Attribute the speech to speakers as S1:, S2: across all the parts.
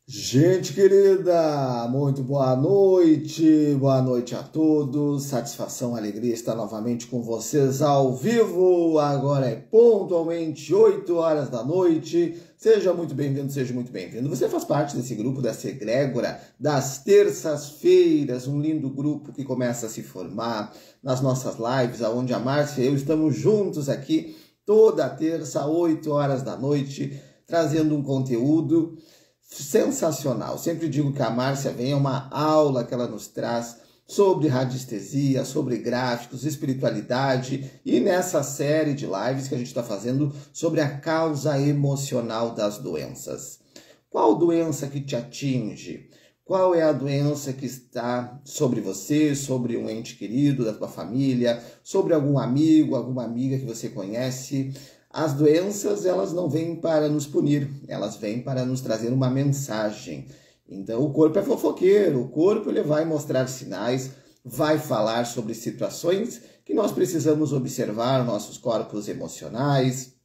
S1: Gente querida, muito boa noite a todos, satisfação, alegria estar novamente com vocês ao vivo, agora é pontualmente 8 horas da noite, seja muito bem-vindo, seja muito bem-vindo, você faz parte desse grupo, dessa egrégora das terças-feiras, um lindo grupo que começa a se formar nas nossas lives, onde a Márcia e eu estamos juntos aqui toda terça, 8 horas da noite, trazendo um conteúdo sensacional. Sempre digo que a Márcia vem, é uma aula que ela nos traz sobre radiestesia, sobre gráficos, espiritualidade e nessa série de lives que a gente está fazendo sobre a causa emocional das doenças. Qual doença que te atinge? Qual é a doença que está sobre você, sobre um ente querido da tua família, sobre algum amigo, alguma amiga que você conhece? As doenças, elas não vêm para nos punir, elas vêm para nos trazer uma mensagem. Então, o corpo é fofoqueiro, o corpo ele vai mostrar sinais, vai falar sobre situações que nós precisamos observar, nossos corpos emocionais,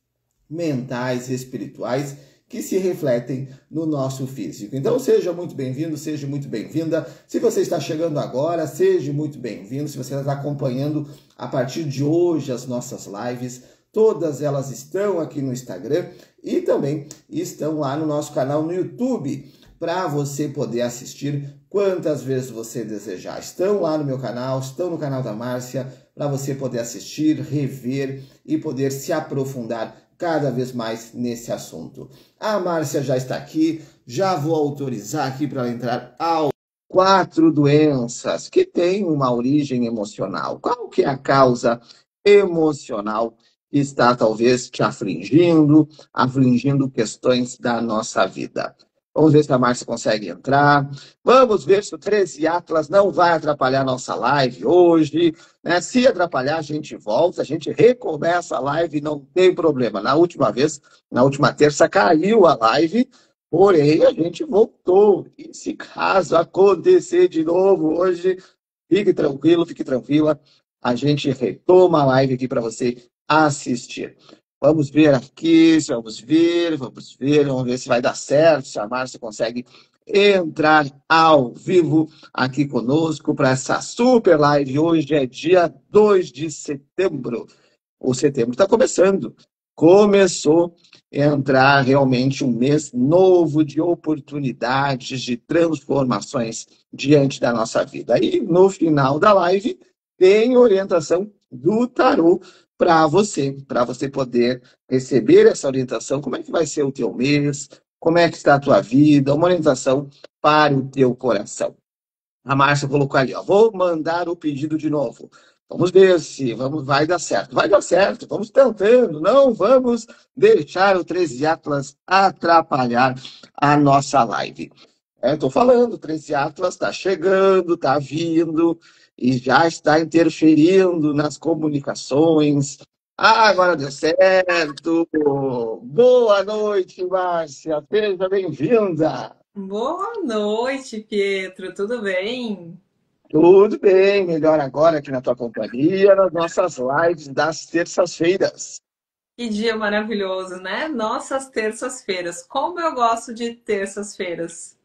S1: mentais e espirituais, que se refletem no nosso físico. Então, seja muito bem-vindo, seja muito bem-vinda. Se você está chegando agora, seja muito bem-vindo. Se você está acompanhando a partir de hoje as nossas lives, todas elas estão aqui no Instagram e também estão lá no nosso canal no YouTube para você poder assistir quantas vezes você desejar. Estão lá no meu canal, estão no canal da Márcia, para você poder assistir, rever e poder se aprofundar cada vez mais nesse assunto. A Márcia já está aqui, já vou autorizar aqui para ela entrar ao 4 doenças que têm uma origem emocional. Qual que é a causa emocional que está talvez te afligindo questões da nossa vida? Vamos ver se a Márcia consegue entrar. Vamos ver se o 13 Atlas não vai atrapalhar nossa live hoje, né? Se atrapalhar, a gente volta, a gente recomeça a live, não tem problema. Na última vez, na última terça, caiu a live, porém a gente voltou. E se caso acontecer de novo hoje, fique tranquilo, fique tranquila. A gente retoma a live aqui para você assistir. Vamos ver aqui, vamos ver se vai dar certo, se a Márcia consegue entrar ao vivo aqui conosco para essa super live. Hoje é dia 2 de setembro. O setembro está começando. Começou a entrar realmente um mês novo de oportunidades, de transformações diante da nossa vida. E no final da live tem orientação do tarô para você poder receber essa orientação. Como é que vai ser o teu mês? Como é que está a tua vida? Uma orientação para o teu coração. A Márcia colocou ali, ó, vou mandar o pedido de novo. Vamos ver se vai dar certo. Vai dar certo, vamos tentando. Não vamos deixar o 13 Atlas atrapalhar a nossa live. Estou falando, o 13 Atlas está chegando, está vindo e já está interferindo nas comunicações. Ah, agora deu certo. Boa noite, Márcia. Seja bem-vinda.
S2: Boa noite, Pietro. Tudo bem?
S1: Tudo bem, melhor agora aqui na tua companhia, nas nossas lives das terças-feiras.
S2: Que dia maravilhoso, né? Nossas terças-feiras. Como eu gosto de terças-feiras.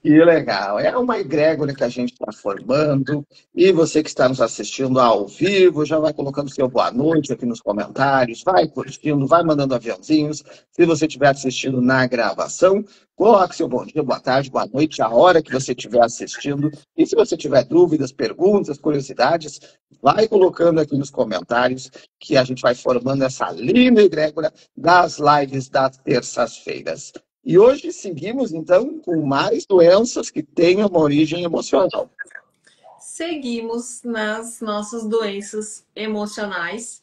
S1: Que legal. É uma egrégora que a gente está formando. E você que está nos assistindo ao vivo, já vai colocando seu boa noite aqui nos comentários, vai curtindo, vai mandando aviãozinhos. Se você estiver assistindo na gravação, coloque seu bom dia, boa tarde, boa noite, a hora que você estiver assistindo. E se você tiver dúvidas, perguntas, curiosidades, vai colocando aqui nos comentários que a gente vai formando essa linda egrégora das lives das terças-feiras. E hoje seguimos, então, com mais doenças que têm uma origem emocional.
S2: Seguimos nas nossas doenças emocionais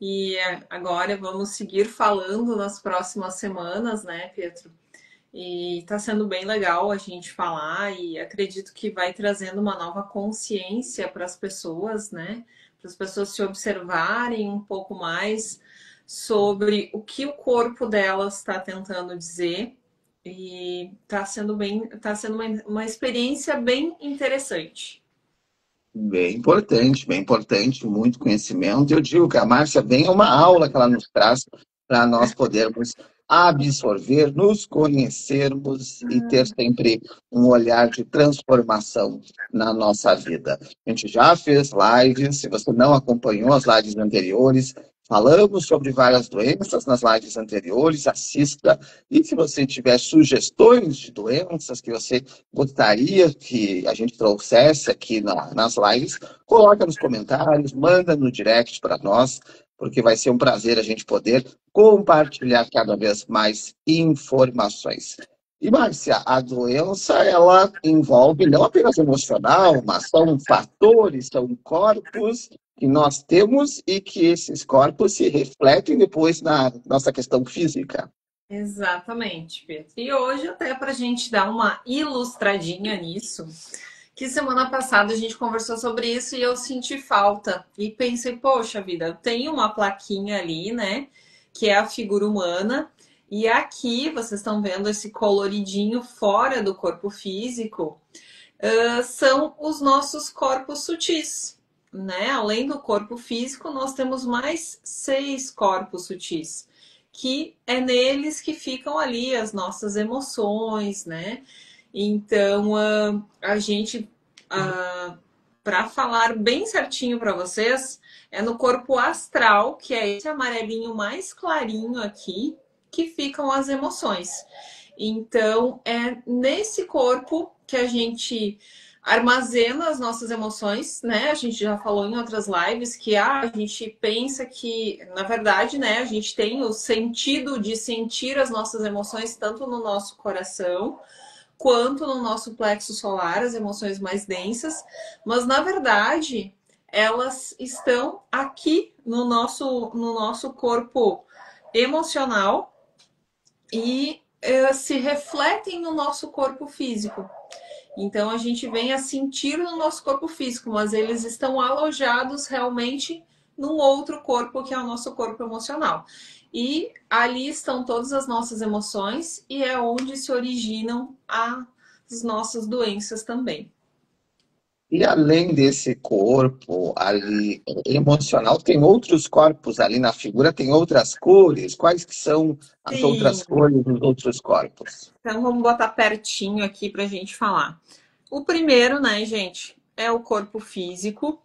S2: e agora vamos seguir falando nas próximas semanas, né, Pietro? E tá sendo bem legal a gente falar e acredito que vai trazendo uma nova consciência para as pessoas, né? Para as pessoas se observarem um pouco mais sobre o que o corpo delas está tentando dizer. E tá sendo uma experiência bem interessante.
S1: Bem importante, muito conhecimento. Eu digo que a Márcia vem é uma aula que ela nos traz para nós podermos absorver, nos conhecermos e ter sempre um olhar de transformação na nossa vida. A gente já fez lives, se você não acompanhou as lives anteriores, falamos sobre várias doenças nas lives anteriores, assista. E se você tiver sugestões de doenças que você gostaria que a gente trouxesse aqui nas lives, coloca nos comentários, manda no direct para nós, porque vai ser um prazer a gente poder compartilhar cada vez mais informações. E, Márcia, a doença, ela envolve não apenas emocional, mas são fatores, são corpos que nós temos e que esses corpos se refletem depois na nossa questão física.
S2: Exatamente, Pedro. E hoje, até para a gente dar uma ilustradinha nisso, que semana passada a gente conversou sobre isso e eu senti falta. E pensei, poxa vida, tem uma plaquinha ali, né? Que é a figura humana. E aqui, vocês estão vendo esse coloridinho fora do corpo físico, são os nossos corpos sutis, né? Além do corpo físico, nós temos mais 6 corpos sutis, que é neles que ficam ali as nossas emoções, né? Então, a gente, para falar bem certinho para vocês, é no corpo astral, que é esse amarelinho mais clarinho aqui, que ficam as emoções. Então, é nesse corpo que a gente armazena as nossas emoções, né? A gente já falou em outras lives que a gente pensa que, na verdade, né, a gente tem o sentido de sentir as nossas emoções tanto no nosso coração quanto no nosso plexo solar, as emoções mais densas, mas na verdade elas estão aqui no nosso corpo emocional e se refletem no nosso corpo físico. Então a gente vem a sentir no nosso corpo físico, mas eles estão alojados realmente num outro corpo que é o nosso corpo emocional. E ali estão todas as nossas emoções e é onde se originam as nossas doenças também.
S1: E além desse corpo ali emocional, tem outros corpos ali na figura, tem outras cores. Quais que são as outras
S2: Sim.
S1: cores dos outros corpos?
S2: Então vamos botar pertinho aqui para a gente falar. O primeiro, né, gente, é o corpo físico,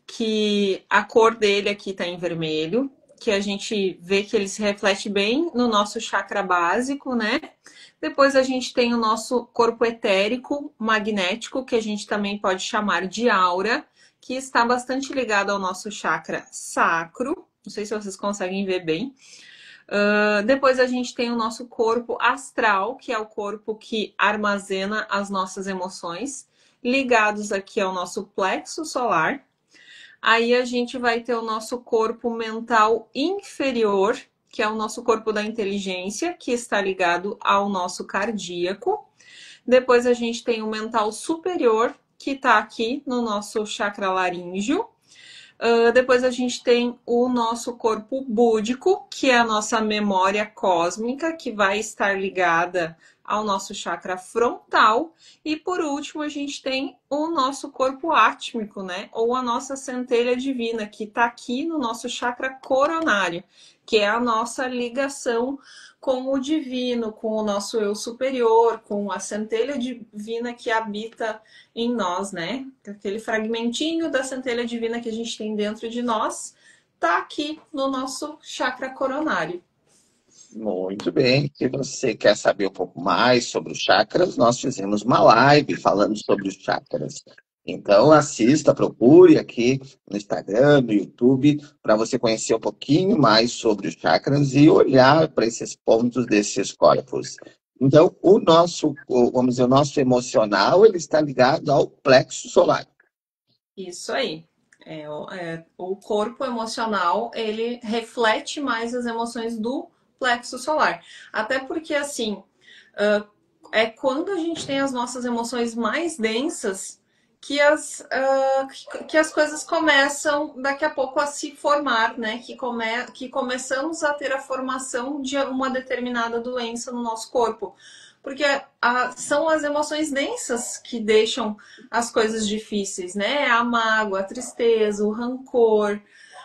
S2: que a cor dele aqui está em vermelho, que a gente vê que ele se reflete bem no nosso chakra básico, né? Depois a gente tem o nosso corpo etérico magnético, que a gente também pode chamar de aura, que está bastante ligado ao nosso chakra sacro. Não sei se vocês conseguem ver bem. Depois a gente tem o nosso corpo astral, que é o corpo que armazena as nossas emoções, ligados aqui ao nosso plexo solar. Aí a gente vai ter o nosso corpo mental inferior, que é o nosso corpo da inteligência, que está ligado ao nosso cardíaco. Depois a gente tem o mental superior, que está aqui no nosso chakra laríngeo. Depois a gente tem o nosso corpo búdico, que é a nossa memória cósmica, que vai estar ligada ao nosso chakra frontal. E por último, a gente tem o nosso corpo átmico, né? Ou a nossa centelha divina, que está aqui no nosso chakra coronário, que é a nossa ligação com o divino, com o nosso eu superior, com a centelha divina que habita em nós, né? Aquele fragmentinho da centelha divina que a gente tem dentro de nós, tá aqui no nosso chakra coronário.
S1: Muito bem. Se você quer saber um pouco mais sobre os chakras, nós fizemos uma live falando sobre os chakras. Então, assista, procure aqui no Instagram, no YouTube, para você conhecer um pouquinho mais sobre os chakras e olhar para esses pontos desses corpos. Então, vamos dizer, o nosso emocional, ele está ligado ao plexo solar.
S2: Isso aí. O corpo emocional, ele reflete mais as emoções do plexo solar. Até porque, assim, é quando a gente tem as nossas emoções mais densas que as coisas começam daqui a pouco a se formar, né? Que começamos a ter a formação de uma determinada doença no nosso corpo. Porque são as emoções densas que deixam as coisas difíceis, né? A mágoa, a tristeza, o rancor,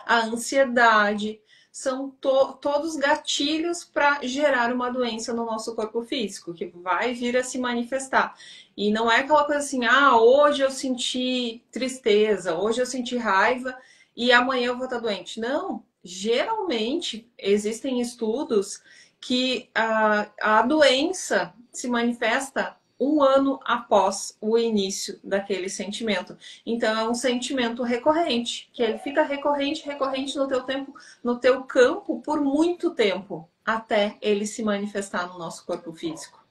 S2: a ansiedade. são todos gatilhos para gerar uma doença no nosso corpo físico, que vai vir a se manifestar. E não é aquela coisa assim, hoje eu senti tristeza, hoje eu senti raiva e amanhã eu vou estar doente. Não, geralmente existem estudos que a doença se manifesta um ano após o início daquele sentimento. Então é um sentimento recorrente, que ele fica recorrente no teu campo por muito tempo, até ele se manifestar no nosso corpo físico.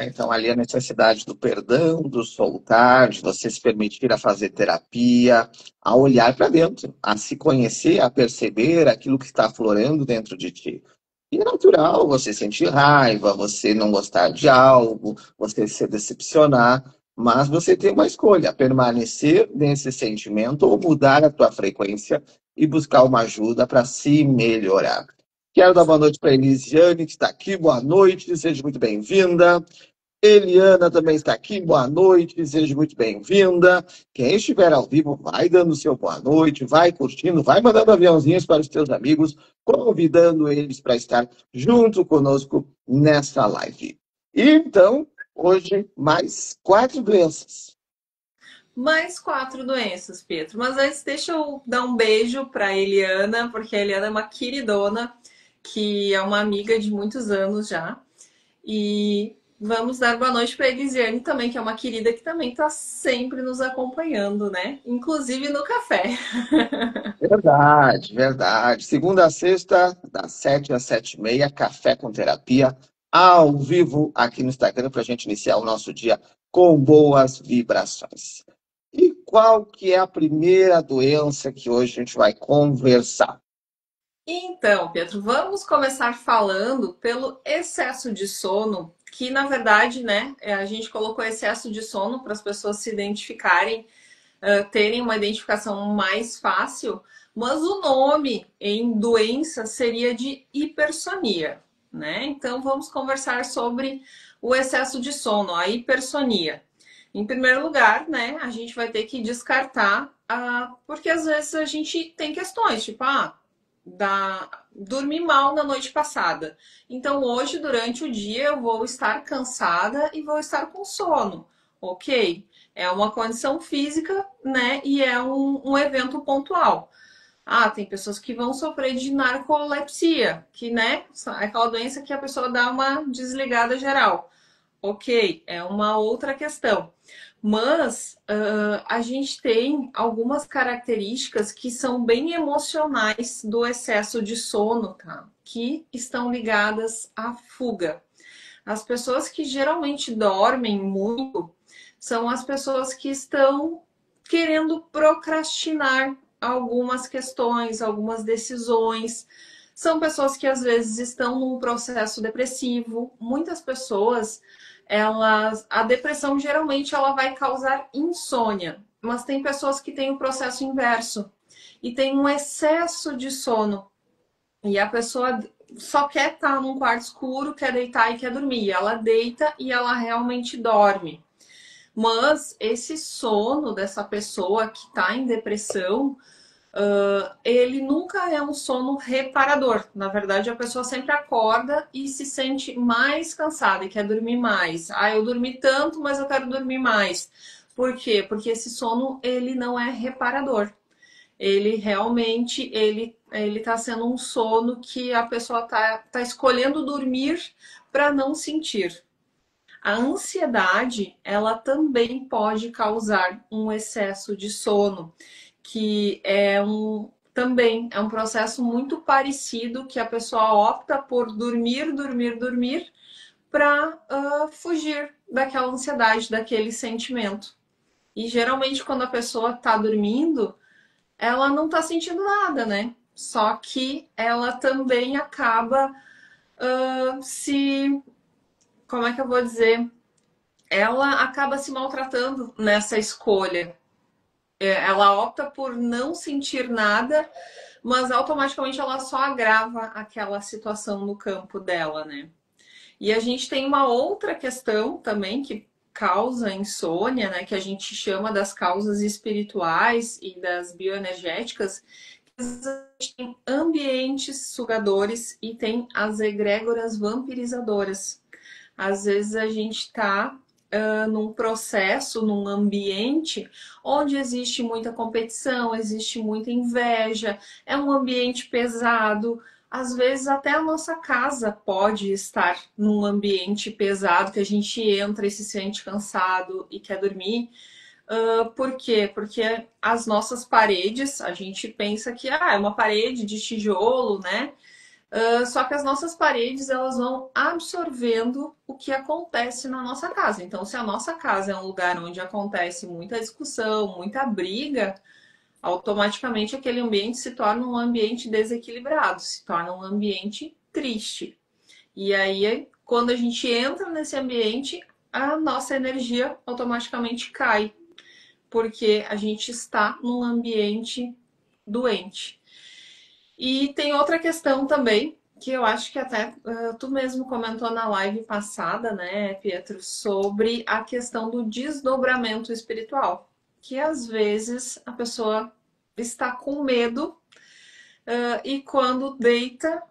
S1: Então, ali a necessidade do perdão, do soltar, de você se permitir a fazer terapia, a olhar para dentro, a se conhecer, a perceber aquilo que está aflorando dentro de ti. E é natural você sentir raiva, você não gostar de algo, você se decepcionar, mas você tem uma escolha, permanecer nesse sentimento ou mudar a tua frequência e buscar uma ajuda para se melhorar. Quero dar boa noite para Elisiane, que está aqui. Boa noite, seja muito bem-vinda. Eliana também está aqui. Boa noite, seja muito bem-vinda. Quem estiver ao vivo, vai dando seu boa noite, vai curtindo, vai mandando aviãozinhos para os teus amigos, convidando eles para estar junto conosco nessa live. E então, hoje, mais 4 doenças.
S2: Mais 4 doenças, Pedro. Mas antes, deixa eu dar um beijo para a Eliana, porque a Eliana é uma queridona, que é uma amiga de muitos anos já. E vamos dar boa noite para a Elisiane também, que é uma querida que também está sempre nos acompanhando, né? Inclusive no café.
S1: Verdade, verdade. Segunda a sexta, das 7 às 7h30, Café com Terapia, ao vivo aqui no Instagram, para a gente iniciar o nosso dia com boas vibrações. E qual que é a primeira doença que hoje a gente vai conversar?
S2: Então, Pedro, vamos começar falando pelo excesso de sono, que na verdade, né, a gente colocou excesso de sono para as pessoas se identificarem, terem uma identificação mais fácil, mas o nome em doença seria de hipersonia, né? Então vamos conversar sobre o excesso de sono, a hipersonia. Em primeiro lugar, né, a gente vai ter que descartar, porque às vezes a gente tem questões, tipo, dormi mal na noite passada. Então, hoje, durante o dia, eu vou estar cansada e vou estar com sono. Ok? É uma condição física, né? E é um evento pontual. Tem pessoas que vão sofrer de narcolepsia, que, né? É aquela doença que a pessoa dá uma desligada geral. Ok, é uma outra questão. Mas a gente tem algumas características que são bem emocionais do excesso de sono, tá? Que estão ligadas à fuga. As pessoas que geralmente dormem muito são as pessoas que estão querendo procrastinar algumas questões, algumas decisões. São pessoas que às vezes estão num processo depressivo. Muitas pessoas, a depressão geralmente ela vai causar insônia, mas tem pessoas que têm o processo inverso e tem um excesso de sono. E a pessoa só quer estar num quarto escuro, quer deitar e quer dormir. Ela deita e ela realmente dorme. Mas esse sono dessa pessoa que está em depressão, ele nunca é um sono reparador. Na verdade, a pessoa sempre acorda e se sente mais cansada e quer dormir mais. Eu dormi tanto, mas eu quero dormir mais. Por quê? Porque esse sono, ele não é reparador. Ele realmente, ele tá sendo um sono que a pessoa tá escolhendo dormir para não sentir. A ansiedade, ela também pode causar um excesso de sono, que também é um processo muito parecido, que a pessoa opta por dormir para fugir daquela ansiedade, daquele sentimento. E geralmente quando a pessoa está dormindo, ela não está sentindo nada, né? Só que ela também acaba como é que eu vou dizer? Ela acaba se maltratando nessa escolha. Ela opta por não sentir nada, mas automaticamente ela só agrava aquela situação no campo dela, né? E a gente tem uma outra questão também que causa insônia, né? Que a gente chama das causas espirituais e das bioenergéticas, vezes a gente tem ambientes sugadores e tem as egrégoras vampirizadoras. Às vezes a gente está num processo, num ambiente onde existe muita competição, existe muita inveja, é um ambiente pesado. Às vezes até a nossa casa pode estar num ambiente pesado, que a gente entra e se sente cansado e quer dormir. Por quê? Porque as nossas paredes, a gente pensa que é uma parede de tijolo, né? Só que as nossas paredes elas vão absorvendo o que acontece na nossa casa. Então, se a nossa casa é um lugar onde acontece muita discussão, muita briga, automaticamente aquele ambiente se torna um ambiente desequilibrado, se torna um ambiente triste. E aí, quando a gente entra nesse ambiente, a nossa energia automaticamente cai, porque a gente está num ambiente doente. E tem outra questão também, que eu acho que até tu mesmo comentou na live passada, né, Pietro, sobre a questão do desdobramento espiritual. Que às vezes a pessoa está com medo e quando deita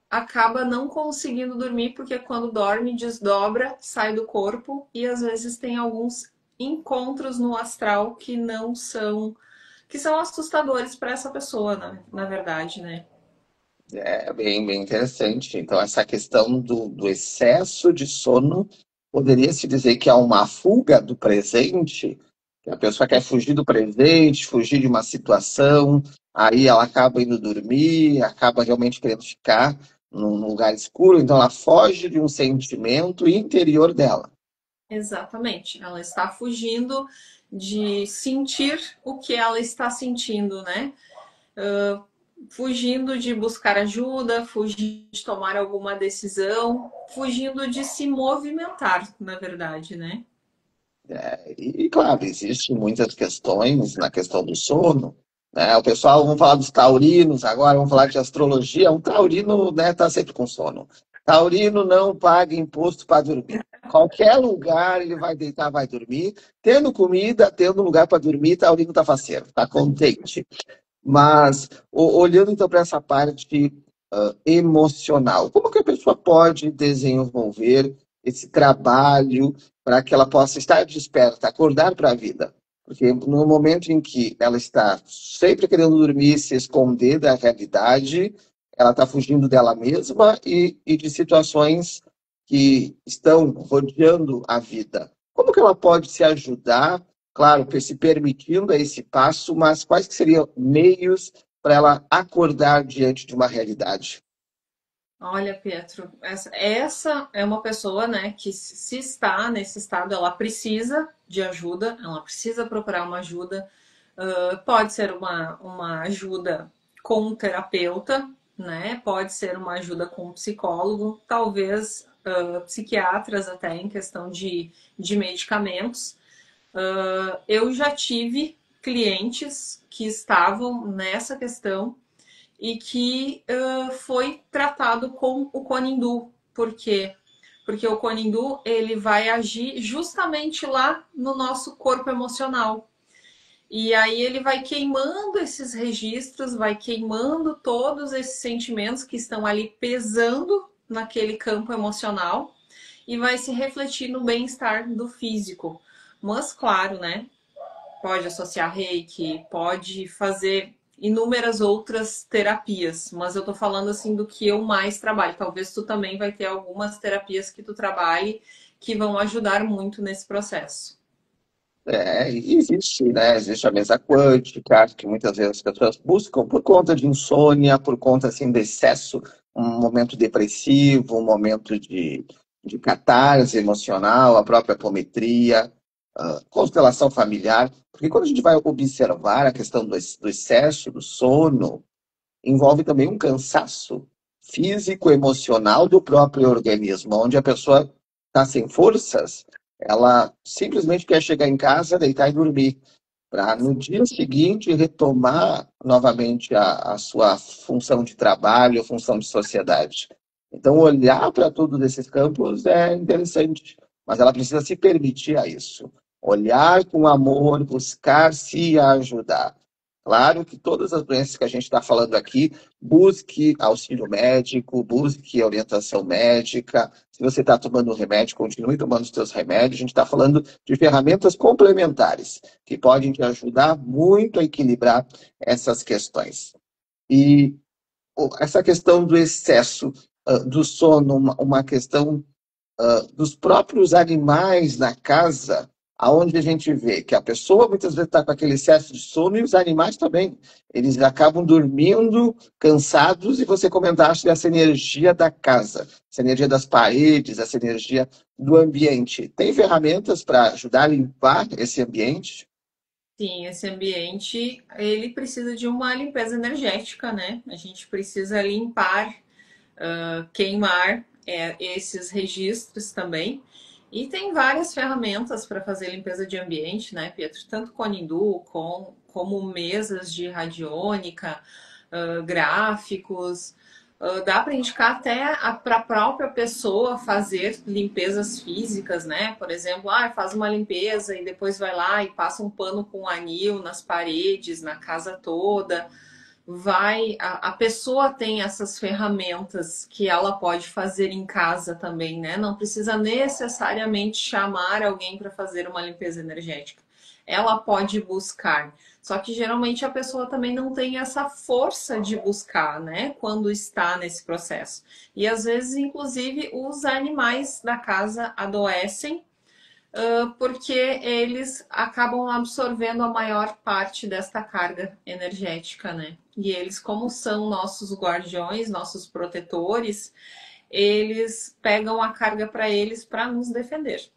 S2: acaba não conseguindo dormir, porque quando dorme desdobra, sai do corpo e às vezes tem alguns encontros no astral que são assustadores para essa pessoa, na verdade, né?
S3: É bem interessante. Então, essa questão do excesso de sono poderia se dizer que é uma fuga do presente, que a pessoa quer fugir do presente, fugir de uma situação, aí ela acaba indo dormir, acaba realmente querendo ficar num lugar escuro, então ela foge de um sentimento interior dela.
S2: Exatamente. Ela está fugindo de sentir o que ela está sentindo, né? Fugindo de buscar ajuda, fugindo de tomar alguma decisão, fugindo de se movimentar, na verdade, né?
S3: E, claro, existem muitas questões na questão do sono, né? O pessoal, vamos falar dos taurinos agora, vamos falar de astrologia. Um taurino, né, tá sempre com sono. Taurino não paga imposto para dormir. Qualquer lugar ele vai deitar, vai dormir. Tendo comida, tendo lugar para dormir, taurino tá faceiro, tá contente. Mas, olhando então para essa parte emocional, como que a pessoa pode desenvolver esse trabalho para que ela possa estar desperta, acordar para a vida? Porque no momento em que ela está sempre querendo dormir, se esconder da realidade, ela está fugindo dela mesma e de situações que estão rodeando a vida. Como que ela pode se ajudar, claro, se permitindo esse passo, mas quais que seriam meios para ela acordar diante de uma realidade?
S2: Olha, Pietro, essa é uma pessoa, né, que se está nesse estado, ela precisa de ajuda, ela precisa procurar uma ajuda. Pode ser uma ajuda com um terapeuta, né? Pode ser uma ajuda com um psicólogo, talvez psiquiatras até em questão de medicamentos. Eu já tive clientes que estavam nessa questão e que foi tratado com o Conindu. Por quê? Porque o Conindu ele vai agir justamente lá no nosso corpo emocional. E aí ele vai queimando esses registros, vai queimando todos esses sentimentos que estão ali pesando naquele campo emocional e vai se refletir no bem-estar do físico. Mas claro, né? Pode associar reiki, pode fazer inúmeras outras terapias, mas eu tô falando assim do que eu mais trabalho. Talvez tu também vai ter algumas terapias que tu trabalhe que vão ajudar muito nesse processo.
S3: E existe, né? Existe a mesa quântica, que muitas vezes as pessoas buscam por conta de insônia, por conta assim, de excesso, um momento depressivo, um momento de catarse emocional, a própria apometria, constelação familiar. Porque quando a gente vai observar a questão do excesso do sono, envolve também um cansaço físico, emocional do próprio organismo, onde a pessoa está sem forças, ela simplesmente quer chegar em casa, deitar e dormir, para no dia seguinte retomar novamente a sua função de trabalho, função de sociedade. Então, olhar para todos esses campos é interessante, mas ela precisa se permitir a isso. Olhar com amor, buscar se ajudar. Claro que todas as doenças que a gente está falando aqui, busque auxílio médico, busque orientação médica. Se você está tomando um remédio, continue tomando os seus remédios. A gente está falando de ferramentas complementares que podem te ajudar muito a equilibrar essas questões. E essa questão do excesso do sono, uma questão dos próprios animais na casa, aonde a gente vê que a pessoa muitas vezes está com aquele excesso de sono e os animais também. Eles acabam dormindo, cansados, e você comentaste dessa energia da casa, essa energia das paredes, essa energia do ambiente. Tem ferramentas para ajudar a limpar esse ambiente?
S2: Sim, esse ambiente, ele precisa de uma limpeza energética, né? A gente precisa limpar, queimar esses registros também. E tem várias ferramentas para fazer limpeza de ambiente, né, Pietro? Tanto Conindu, como mesas de radiônica, gráficos. Dá para indicar até para a própria pessoa fazer limpezas físicas, né? Por exemplo, faz uma limpeza e depois vai lá e passa um pano com anil nas paredes, na casa toda. A pessoa tem essas ferramentas que ela pode fazer em casa também, né? Não precisa necessariamente chamar alguém para fazer uma limpeza energética. Ela pode buscar. Só que geralmente a pessoa também não tem essa força de buscar, né? Quando está nesse processo. E às vezes, inclusive, os animais da casa adoecem porque eles acabam absorvendo a maior parte desta carga energética, né? E eles, como são nossos guardiões, nossos protetores, eles pegam a carga para eles para nos defender.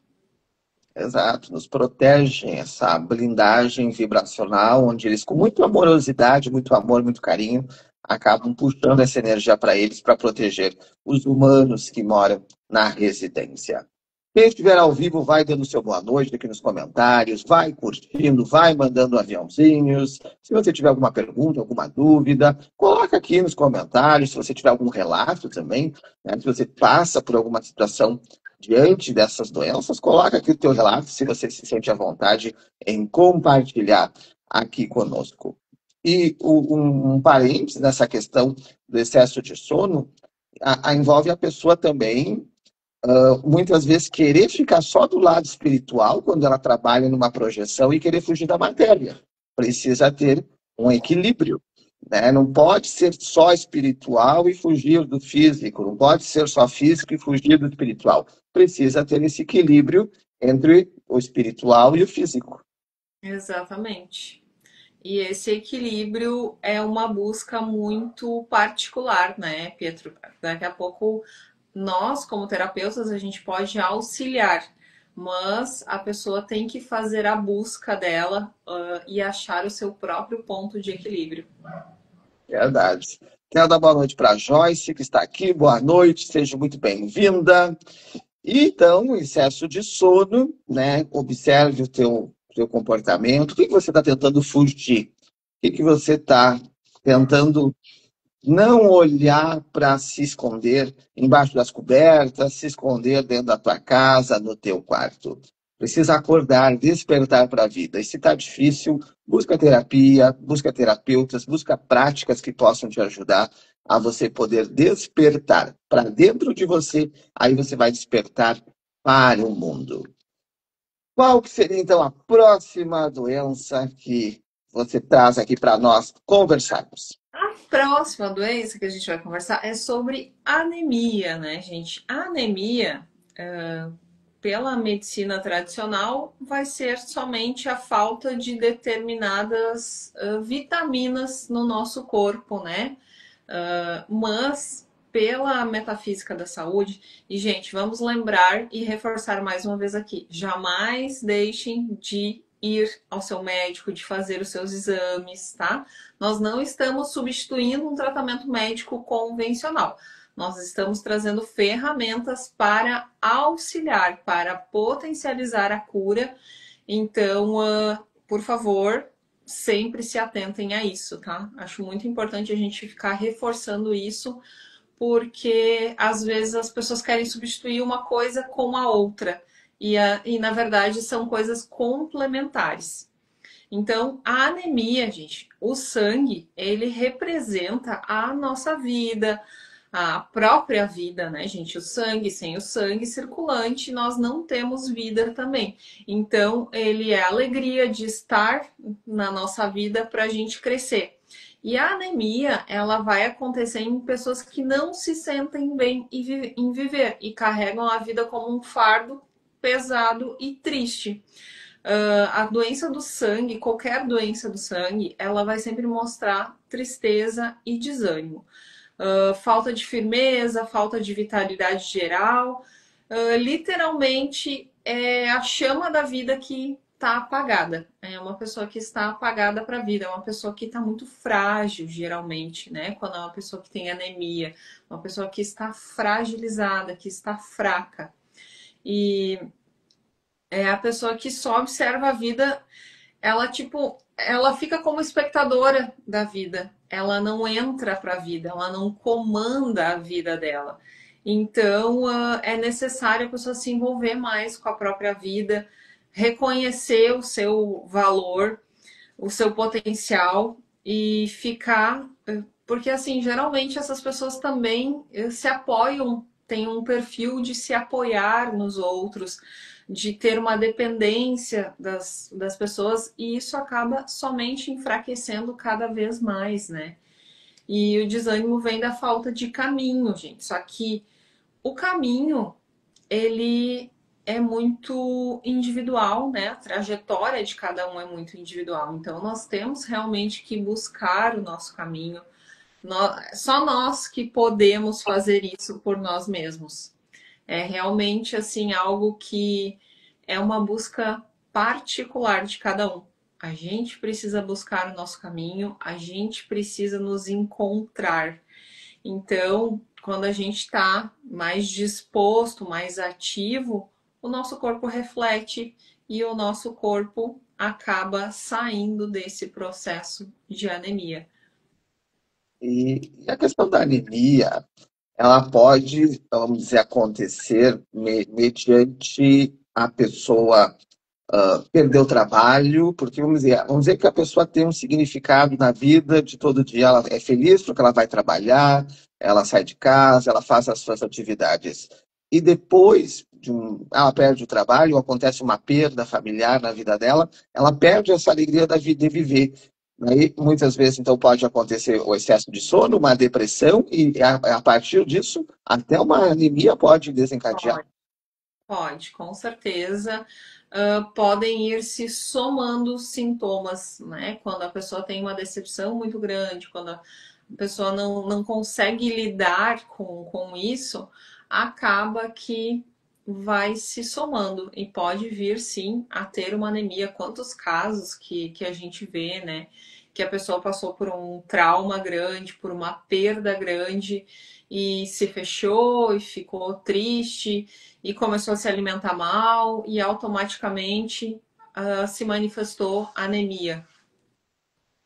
S3: Exato, nos protegem essa blindagem vibracional, onde eles, com muita amorosidade, muito amor, muito carinho, acabam puxando essa energia para eles para proteger os humanos que moram na residência. Quem estiver ao vivo, vai dando seu boa noite aqui nos comentários, vai curtindo, vai mandando aviãozinhos. Se você tiver alguma pergunta, alguma dúvida, coloca aqui nos comentários. Se você tiver algum relato também, né, se você passa por alguma situação diante dessas doenças, coloca aqui o teu relato, se você se sente à vontade em compartilhar aqui conosco. E um parênteses nessa questão do excesso de sono, envolve a pessoa também muitas vezes querer ficar só do lado espiritual quando ela trabalha numa projeção e querer fugir da matéria. Precisa ter um equilíbrio, né? Não pode ser só espiritual e fugir do físico, não pode ser só físico e fugir do espiritual. Precisa ter esse equilíbrio entre o espiritual e o físico.
S2: Exatamente. E esse equilíbrio é uma busca muito particular, né, Pietro? Daqui a pouco nós, como terapeutas, a gente pode auxiliar, mas a pessoa tem que fazer a busca dela e achar o seu próprio ponto de equilíbrio.
S3: Verdade. Quero dar boa noite para a Joyce, que está aqui. Boa noite, seja muito bem-vinda. E, então, excesso de sono, né? Observe o teu comportamento. O que você está tentando fugir? O que você está tentando não olhar para se esconder embaixo das cobertas, se esconder dentro da tua casa, no teu quarto? Precisa acordar, despertar para a vida. E se está difícil, busca terapia, busca terapeutas, busca práticas que possam te ajudar a você poder despertar para dentro de você, aí você vai despertar para o mundo. Qual que seria, então, a próxima doença que você traz aqui para nós conversarmos?
S2: A próxima doença que a gente vai conversar é sobre anemia, né, gente? A anemia, pela medicina tradicional, vai ser somente a falta de determinadas vitaminas no nosso corpo, né? Mas pela metafísica da saúde, e gente, vamos lembrar e reforçar mais uma vez aqui: jamais deixem de ir ao seu médico, de fazer os seus exames, tá? Nós não estamos substituindo um tratamento médico convencional. Nós estamos trazendo ferramentas para auxiliar, para potencializar a cura. Então, por favor, sempre se atentem a isso, tá? Acho muito importante a gente ficar reforçando isso, porque às vezes as pessoas querem substituir uma coisa com a outra. E na verdade são coisas complementares. Então, a anemia, gente, o sangue, ele representa a nossa vida, a própria vida, né, gente? O sangue, sem o sangue circulante, nós não temos vida também. Então, ele é a alegria de estar na nossa vida para a gente crescer. E a anemia, ela vai acontecer em pessoas que não se sentem bem em viver e carregam a vida como um fardo pesado e triste. A doença do sangue, qualquer doença do sangue, ela vai sempre mostrar tristeza e desânimo. Falta de firmeza, falta de vitalidade geral. Literalmente é a chama da vida que está apagada. É uma pessoa que está apagada para a vida, é uma pessoa que está muito frágil, geralmente, né? Quando é uma pessoa que tem anemia, uma pessoa que está fragilizada, que está fraca. E é a pessoa que só observa a vida, ela tipo, ela fica como espectadora da vida. Ela não entra para a vida, ela não comanda a vida dela. Então, é necessário a pessoa se envolver mais com a própria vida, reconhecer o seu valor, o seu potencial e ficar. Porque, assim, geralmente essas pessoas também se apoiam, têm um perfil de se apoiar nos outros, de ter uma dependência das pessoas, e isso acaba somente enfraquecendo cada vez mais, né? E o desânimo vem da falta de caminho, gente. Só que o caminho, ele é muito individual, né? A trajetória de cada um é muito individual. Então, nós temos realmente que buscar o nosso caminho. Só nós que podemos fazer isso por nós mesmos. É realmente, assim, algo que é uma busca particular de cada um. A gente precisa buscar o nosso caminho, a gente precisa nos encontrar. Então, quando a gente está mais disposto, mais ativo, o nosso corpo reflete e o nosso corpo acaba saindo desse processo de anemia.
S3: E a questão da anemia, ela pode, vamos dizer, acontecer mediante a pessoa perder o trabalho, porque vamos dizer que a pessoa tem um significado na vida de todo dia, ela é feliz porque ela vai trabalhar, ela sai de casa, ela faz as suas atividades. E depois ela perde o trabalho, acontece uma perda familiar na vida dela, ela perde essa alegria da vida de viver. Aí, muitas vezes, então, pode acontecer o excesso de sono, uma depressão, e a partir disso, até uma anemia pode desencadear.
S2: Pode, com certeza. Podem ir se somando sintomas, né? Quando a pessoa tem uma decepção muito grande, quando a pessoa não consegue lidar com isso, acaba que vai se somando e pode vir sim a ter uma anemia. Quantos casos que a gente vê, né? Que a pessoa passou por um trauma grande, por uma perda grande e se fechou e ficou triste e começou a se alimentar mal e automaticamente se manifestou anemia.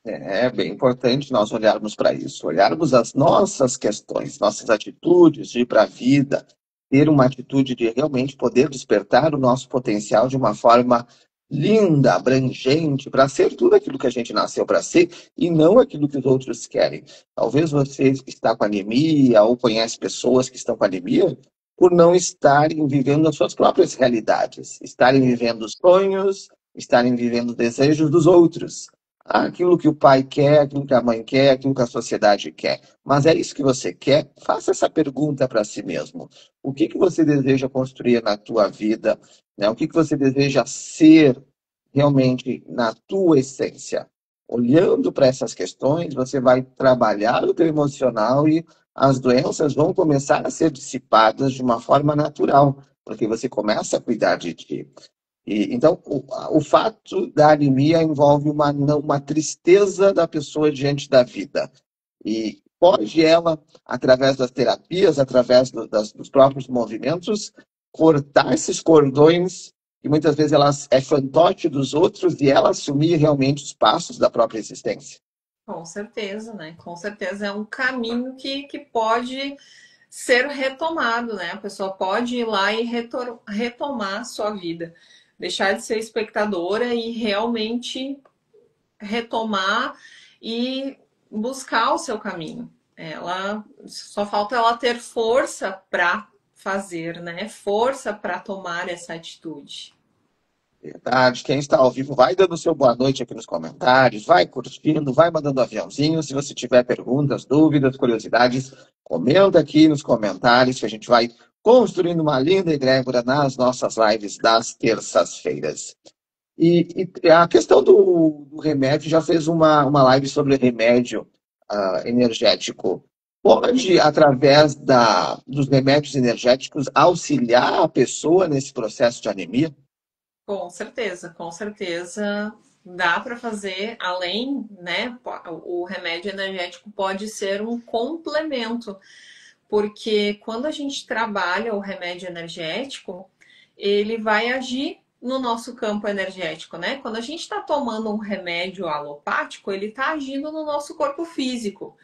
S3: É bem importante nós olharmos para isso, olharmos as nossas questões, nossas atitudes de ir para a vida, ter uma atitude de realmente poder despertar o nosso potencial de uma forma linda, abrangente, para ser tudo aquilo que a gente nasceu para ser e não aquilo que os outros querem. Talvez você está com anemia ou conhece pessoas que estão com anemia por não estarem vivendo as suas próprias realidades, estarem vivendo sonhos, estarem vivendo desejos dos outros. Aquilo que o pai quer, aquilo que a mãe quer, aquilo que a sociedade quer. Mas é isso que você quer? Faça essa pergunta para si mesmo. O que você deseja construir na tua vida? Né? O que você deseja ser realmente na tua essência? Olhando para essas questões, você vai trabalhar o teu emocional e as doenças vão começar a ser dissipadas de uma forma natural, porque você começa a cuidar de ti. Então, o fato da anemia envolve uma tristeza da pessoa diante da vida. E pode ela, através das terapias, através dos próprios movimentos, cortar esses cordões, que muitas vezes ela é fantoche dos outros, e ela assumir realmente os passos da própria existência.
S2: Com certeza, né? Com certeza é um caminho que pode ser retomado, né? A pessoa pode ir lá e retomar a sua vida, deixar de ser espectadora e realmente retomar e buscar o seu caminho. Ela só falta ela ter força para fazer, né? Força para tomar essa atitude.
S3: Verdade. Quem está ao vivo, vai dando seu boa noite aqui nos comentários, vai curtindo, vai mandando aviãozinho. Se você tiver perguntas, dúvidas, curiosidades, comenta aqui nos comentários que a gente vai construindo uma linda egrégora nas nossas lives das terças-feiras. E a questão do remédio, já fez uma live sobre remédio energético. Pode, através dos remédios energéticos, auxiliar a pessoa nesse processo de anemia?
S2: Com certeza dá para fazer, além, né? O remédio energético pode ser um complemento, porque quando a gente trabalha o remédio energético, ele vai agir no nosso campo energético, né? Quando a gente está tomando um remédio alopático, ele está agindo no nosso corpo físico.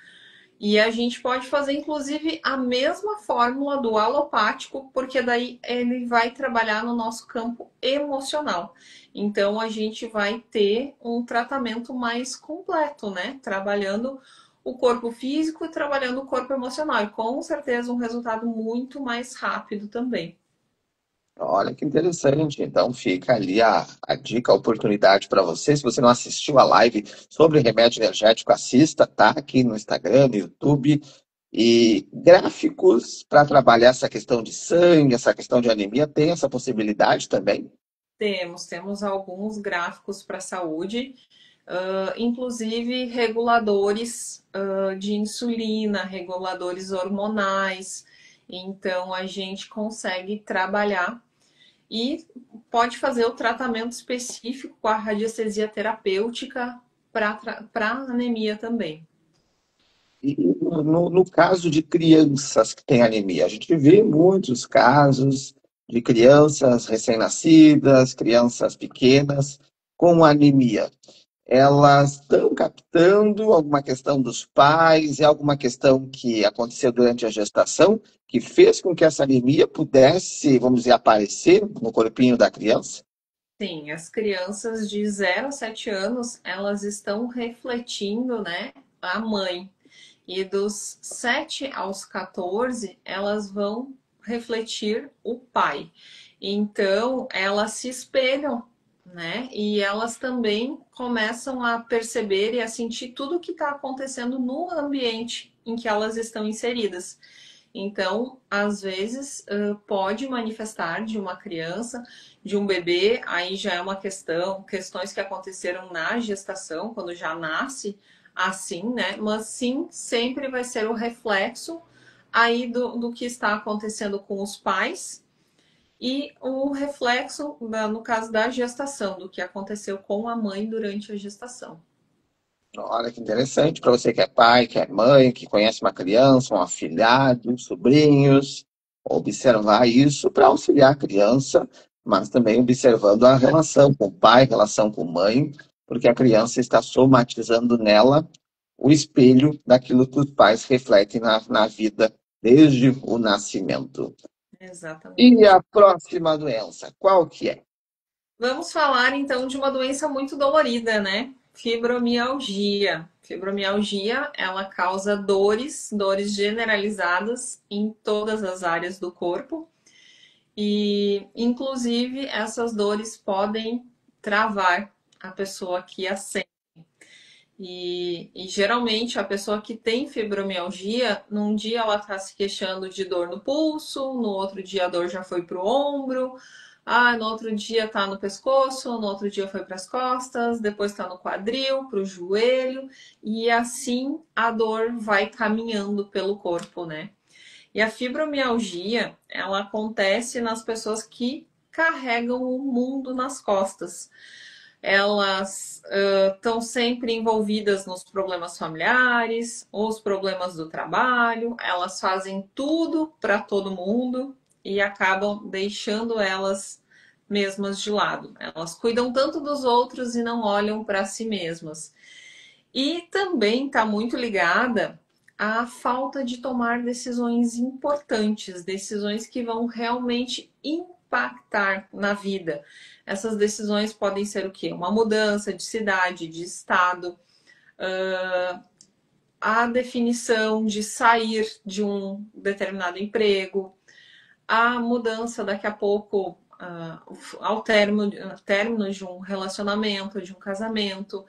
S2: E a gente pode fazer, inclusive, a mesma fórmula do alopático, porque daí ele vai trabalhar no nosso campo emocional. Então, a gente vai ter um tratamento mais completo, né? Trabalhando o corpo físico e trabalhando o corpo emocional. E com certeza um resultado muito mais rápido também.
S3: Olha que interessante. Então fica ali a dica, a oportunidade para você. Se você não assistiu a live sobre remédio energético, assista, tá aqui no Instagram, no YouTube. E gráficos para trabalhar essa questão de sangue, essa questão de anemia, tem essa possibilidade também?
S2: Temos alguns gráficos para a saúde, inclusive reguladores de insulina, reguladores hormonais. Então, a gente consegue trabalhar e pode fazer o tratamento específico com a radiestesia terapêutica para anemia também.
S3: E no caso de crianças que têm anemia, a gente vê muitos casos de crianças recém-nascidas, crianças pequenas com anemia. Elas estão captando alguma questão dos pais, é alguma questão que aconteceu durante a gestação, que fez com que essa anemia pudesse, vamos dizer, aparecer no corpinho da criança?
S2: Sim, as crianças de 0 a 7 anos, elas estão refletindo, né, a mãe. E dos 7 aos 14, elas vão refletir o pai. Então, elas se espelham, né? E elas também começam a perceber e a sentir tudo o que está acontecendo no ambiente em que elas estão inseridas. Então, às vezes, pode manifestar de uma criança, de um bebê, aí já é uma questões que aconteceram na gestação, quando já nasce assim, né? Mas sim, sempre vai ser o reflexo aí do que está acontecendo com os pais e o reflexo, no caso da gestação, do que aconteceu com a mãe durante a gestação.
S3: Olha que interessante para você que é pai, que é mãe, que conhece uma criança, um afilhado, sobrinhos, observar isso para auxiliar a criança, mas também observando a relação com o pai, relação com a mãe, porque a criança está somatizando nela o espelho daquilo que os pais refletem na vida desde o nascimento. E
S2: Exatamente.
S3: a próxima doença, qual que é?
S2: Vamos falar então de uma doença muito dolorida, né? Fibromialgia. Fibromialgia, ela causa dores generalizadas em todas as áreas do corpo. E, inclusive, essas dores podem travar a pessoa que a sente. E geralmente a pessoa que tem fibromialgia, num dia ela está se queixando de dor no pulso, no outro dia a dor já foi para o ombro, no outro dia está no pescoço, no outro dia foi para as costas, depois está no quadril, para o joelho, e assim a dor vai caminhando pelo corpo, né? E a fibromialgia, ela acontece nas pessoas que carregam o mundo nas costas. Elas estão sempre envolvidas nos problemas familiares, os problemas do trabalho, elas fazem tudo para todo mundo e acabam deixando elas mesmas de lado. Elas cuidam tanto dos outros e não olham para si mesmas. E também está muito ligada à falta de tomar decisões importantes, decisões que vão realmente impactar na vida. Essas decisões podem ser o quê? Uma mudança de cidade, de estado, a definição de sair de um determinado emprego, a mudança daqui a pouco ao término de um relacionamento, de um casamento,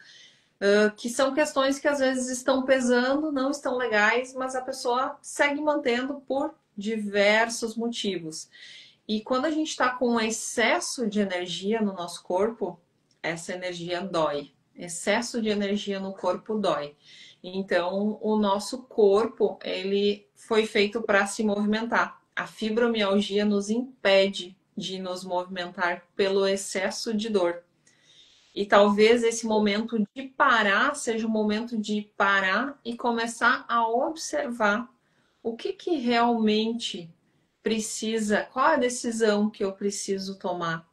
S2: que são questões que às vezes estão pesando, não estão legais, mas a pessoa segue mantendo por diversos motivos. E quando a gente está com um excesso de energia no nosso corpo, essa energia dói. Excesso de energia no corpo dói. Então, o nosso corpo, ele foi feito para se movimentar. A fibromialgia nos impede de nos movimentar pelo excesso de dor. E talvez esse momento de parar seja o momento de parar e começar a observar o que realmente precisa, qual a decisão que eu preciso tomar,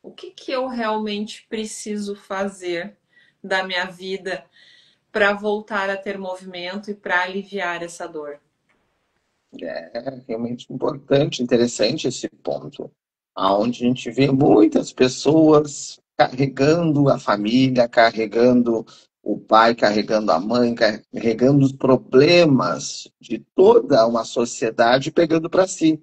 S2: o que eu realmente preciso fazer da minha vida para voltar a ter movimento e para aliviar essa dor.
S3: É realmente importante, interessante esse ponto, onde a gente vê muitas pessoas carregando a família, carregando o pai, carregando a mãe, carregando os problemas de toda uma sociedade, pegando para si.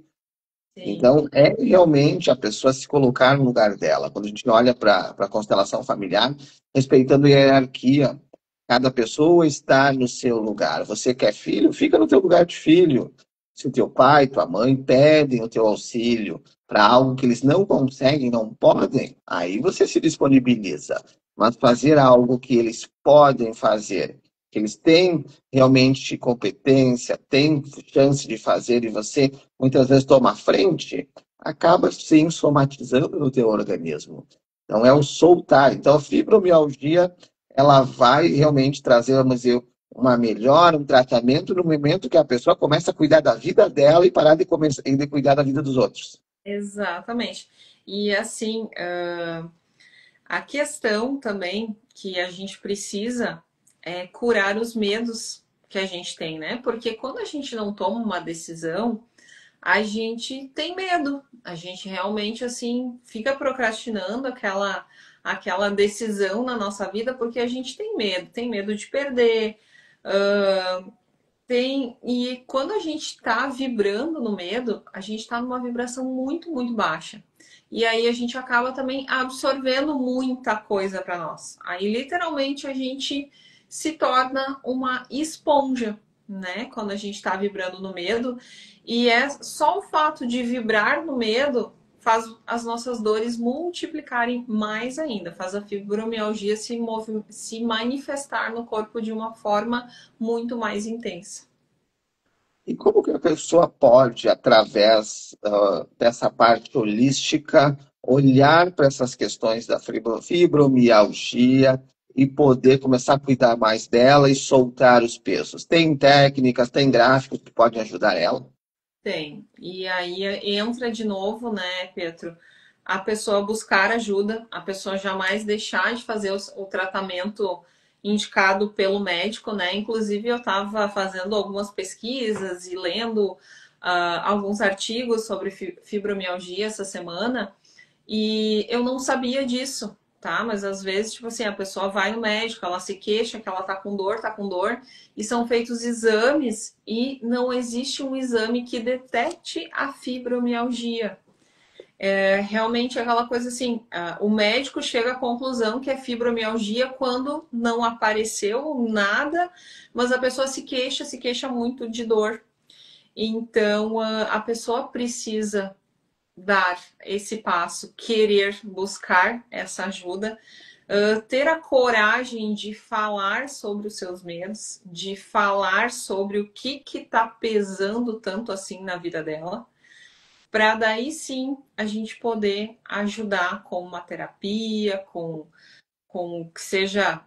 S2: Sim.
S3: Então, é realmente a pessoa se colocar no lugar dela. Quando a gente olha para a constelação familiar, respeitando a hierarquia, cada pessoa está no seu lugar. Você quer filho? Fica no teu lugar de filho. Se o teu pai, tua mãe pedem o teu auxílio para algo que eles não conseguem, não podem, aí você se disponibiliza. Mas fazer algo que eles podem fazer, que eles têm realmente competência, têm chance de fazer e você muitas vezes toma a frente, acaba sim somatizando no teu organismo. Então é o soltar. Então a fibromialgia, ela vai realmente trazer, vamos dizer, uma melhora, um tratamento no momento que a pessoa começa a cuidar da vida dela e parar de cuidar da vida dos outros.
S2: Exatamente. E assim, a questão também que a gente precisa é curar os medos que a gente tem, né? Porque quando a gente não toma uma decisão, a gente tem medo. A gente realmente, assim, fica procrastinando aquela decisão na nossa vida porque a gente tem medo de perder, e quando a gente está vibrando no medo, a gente está numa vibração muito, muito baixa. E aí a gente acaba também absorvendo muita coisa para nós. Aí literalmente a gente se torna uma esponja, né? Quando a gente está vibrando no medo. E é só o fato de vibrar no medo faz as nossas dores multiplicarem mais ainda, faz a fibromialgia se manifestar no corpo de uma forma muito mais intensa.
S3: E como que a pessoa pode, através dessa parte holística, olhar para essas questões da fibromialgia e poder começar a cuidar mais dela e soltar os pesos? Tem técnicas, tem gráficos que podem ajudar ela?
S2: Tem. E aí entra de novo, né, Pedro? A pessoa buscar ajuda, a pessoa jamais deixar de fazer o tratamento indicado pelo médico, né? Inclusive, eu estava fazendo algumas pesquisas e lendo alguns artigos sobre fibromialgia essa semana e eu não sabia disso, tá? Mas às vezes, tipo assim, a pessoa vai no médico, ela se queixa que ela tá com dor, e são feitos exames e não existe um exame que detecte a fibromialgia. É realmente aquela coisa assim, o médico chega à conclusão que é fibromialgia quando não apareceu nada, mas a pessoa se queixa muito de dor. Então, a pessoa precisa dar esse passo, querer buscar essa ajuda, ter a coragem de falar sobre os seus medos, de falar sobre o que está pesando tanto assim na vida dela, para daí sim a gente poder ajudar com uma terapia, com que seja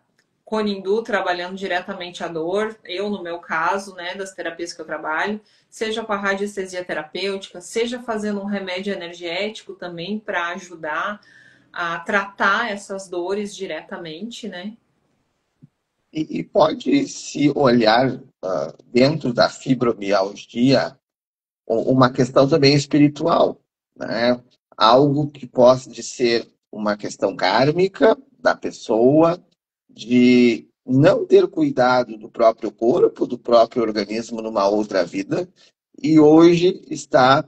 S2: Conindu trabalhando diretamente a dor, eu no meu caso, né, das terapias que eu trabalho, seja com a radiestesia terapêutica, seja fazendo um remédio energético também para ajudar a tratar essas dores diretamente, né?
S3: E pode se olhar dentro da fibromialgia uma questão também espiritual, né? algo que pode ser uma questão kármica da pessoa, de não ter cuidado do próprio corpo, do próprio organismo numa outra vida, e hoje está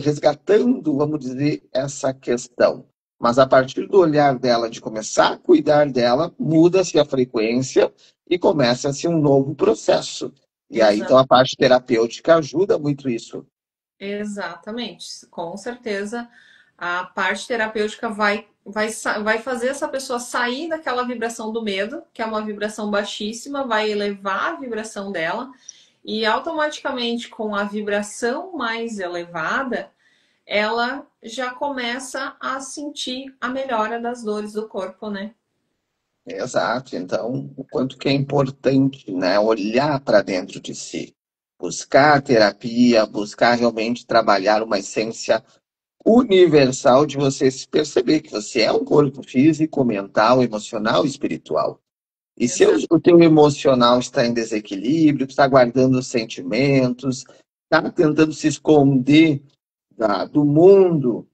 S3: resgatando, vamos dizer, essa questão. Mas a partir do olhar dela, de começar a cuidar dela, muda-se a frequência e começa-se um novo processo. E aí, então, a parte terapêutica ajuda muito isso.
S2: Exatamente, com certeza a parte terapêutica vai fazer essa pessoa sair daquela vibração do medo, que é uma vibração baixíssima, vai elevar a vibração dela e automaticamente com a vibração mais elevada, ela já começa a sentir a melhora das dores do corpo, né?
S3: Exato. Então, o quanto que é importante, né, olhar para dentro de si, buscar terapia, buscar realmente trabalhar uma essência universal de você se perceber que você é um corpo físico, mental, emocional e espiritual. E se o teu emocional está em desequilíbrio, está guardando sentimentos, está tentando se esconder do mundo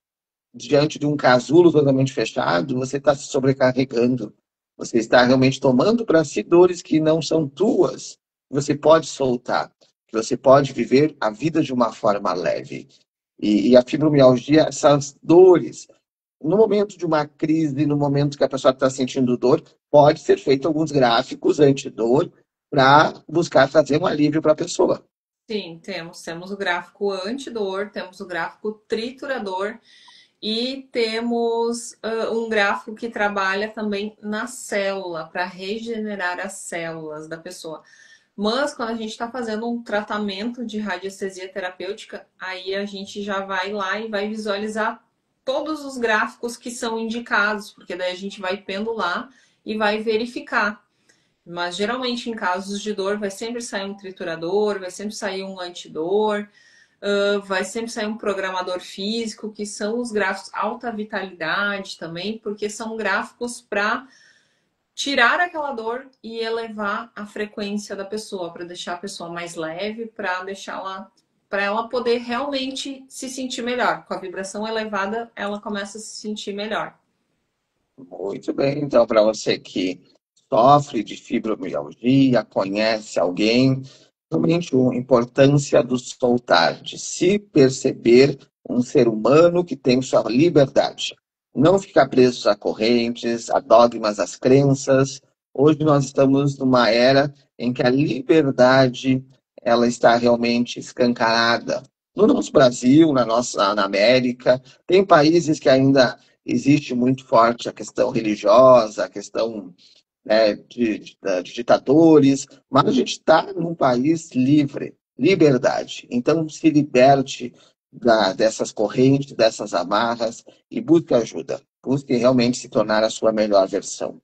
S3: diante de um casulo totalmente fechado, você está se sobrecarregando. Você está realmente tomando para si dores que não são tuas. Você pode soltar, que você pode viver a vida de uma forma leve. E a fibromialgia, essas dores, no momento de uma crise, no momento que a pessoa está sentindo dor, pode ser feito alguns gráficos antidor para buscar trazer um alívio para a pessoa.
S2: Sim, temos o gráfico antidor, temos o gráfico triturador e temos um gráfico que trabalha também na célula, para regenerar as células da pessoa. Mas quando a gente está fazendo um tratamento de radiestesia terapêutica, aí a gente já vai lá e vai visualizar todos os gráficos que são indicados, porque daí a gente vai pendular e vai verificar. Mas geralmente em casos de dor vai sempre sair um triturador, vai sempre sair um antidor, vai sempre sair um programador físico, que são os gráficos alta vitalidade também, porque são gráficos para tirar aquela dor e elevar a frequência da pessoa, para deixar a pessoa mais leve, para ela poder realmente se sentir melhor. Com a vibração elevada, ela começa a se sentir melhor.
S3: Muito bem, então, para você que sofre de fibromialgia, conhece alguém, realmente a importância do soltar, de se perceber um ser humano que tem sua liberdade. Não ficar preso a correntes, a dogmas, às crenças. Hoje nós estamos numa era em que a liberdade ela está realmente escancarada. No nosso Brasil, na América, tem países que ainda existe muito forte a questão religiosa, a questão de ditadores, mas a gente está num país livre, liberdade. Então, se liberte dessas correntes, dessas amarras e busque ajuda. Busque realmente se tornar a sua melhor versão.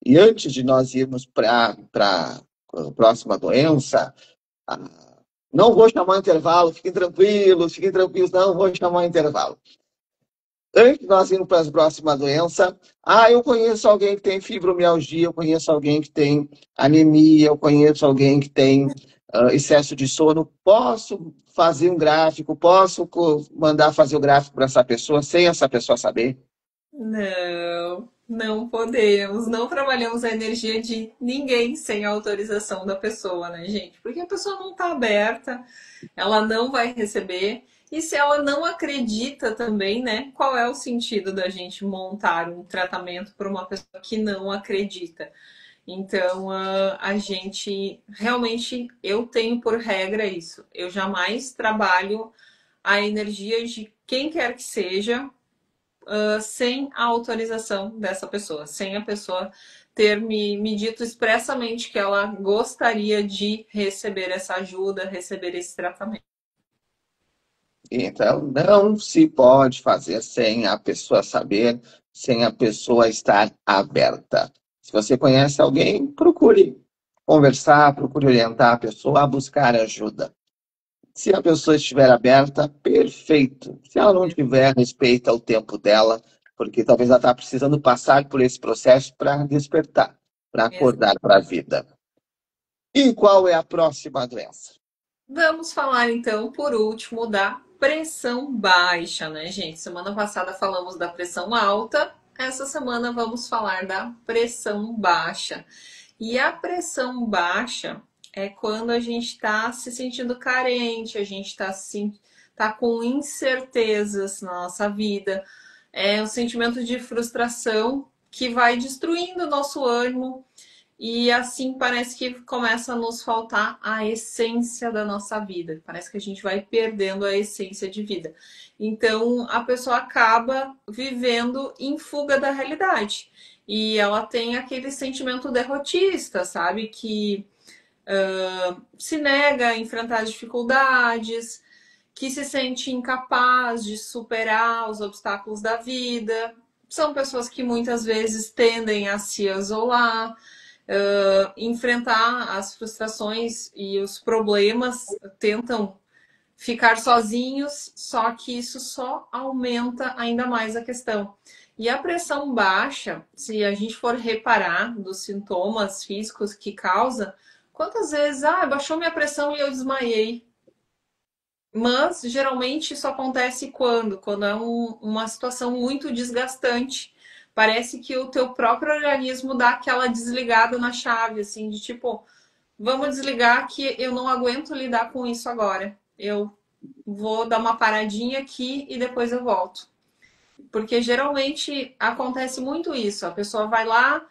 S3: E antes de nós irmos para a próxima doença, não vou chamar intervalo, fiquem tranquilos, não vou chamar intervalo. Antes de nós irmos para a próxima doença, eu conheço alguém que tem fibromialgia, eu conheço alguém que tem anemia, eu conheço alguém que tem excesso de sono. Posso fazer um gráfico, posso mandar fazer o gráfico para essa pessoa sem essa pessoa saber?
S2: Não, não podemos. Não trabalhamos a energia de ninguém sem a autorização da pessoa, né, gente? Porque a pessoa não está aberta, ela não vai receber. E se ela não acredita também, né? Qual é o sentido da gente montar um tratamento para uma pessoa que não acredita? Então, a gente realmente, eu tenho por regra isso. Eu jamais trabalho a energia de quem quer que seja sem a autorização dessa pessoa, sem a pessoa ter me dito expressamente que ela gostaria de receber essa ajuda, receber esse tratamento.
S3: Então, não se pode fazer sem a pessoa saber, sem a pessoa estar aberta. Se você conhece alguém, procure conversar, procure orientar a pessoa a buscar ajuda. Se a pessoa estiver aberta, perfeito. Se ela não tiver, respeita o tempo dela, porque talvez ela está precisando passar por esse processo para despertar, para acordar para a vida. E qual é a próxima doença?
S2: Vamos falar então, por último, da pressão baixa, né, gente? Semana passada falamos da pressão alta, essa semana vamos falar da pressão baixa. E a pressão baixa é quando a gente está se sentindo carente, a gente tá com incertezas na nossa vida. É um sentimento de frustração que vai destruindo o nosso ânimo e assim parece que começa a nos faltar a essência da nossa vida. Parece que a gente vai perdendo a essência de vida. Então a pessoa acaba vivendo em fuga da realidade. E ela tem aquele sentimento derrotista, sabe? Que se nega a enfrentar as dificuldades, que se sente incapaz de superar os obstáculos da vida. São pessoas que muitas vezes tendem a se isolar, enfrentar as frustrações e os problemas, tentam ficar sozinhos, só que isso só aumenta ainda mais a questão. E a pressão baixa, se a gente for reparar dos sintomas físicos que causa, quantas vezes, baixou minha pressão e eu desmaiei. Mas geralmente isso acontece quando é uma situação muito desgastante. Parece que o teu próprio organismo dá aquela desligada na chave, assim, de tipo, vamos desligar que eu não aguento lidar com isso agora. Eu vou dar uma paradinha aqui e depois eu volto. Porque geralmente acontece muito isso. A pessoa vai lá,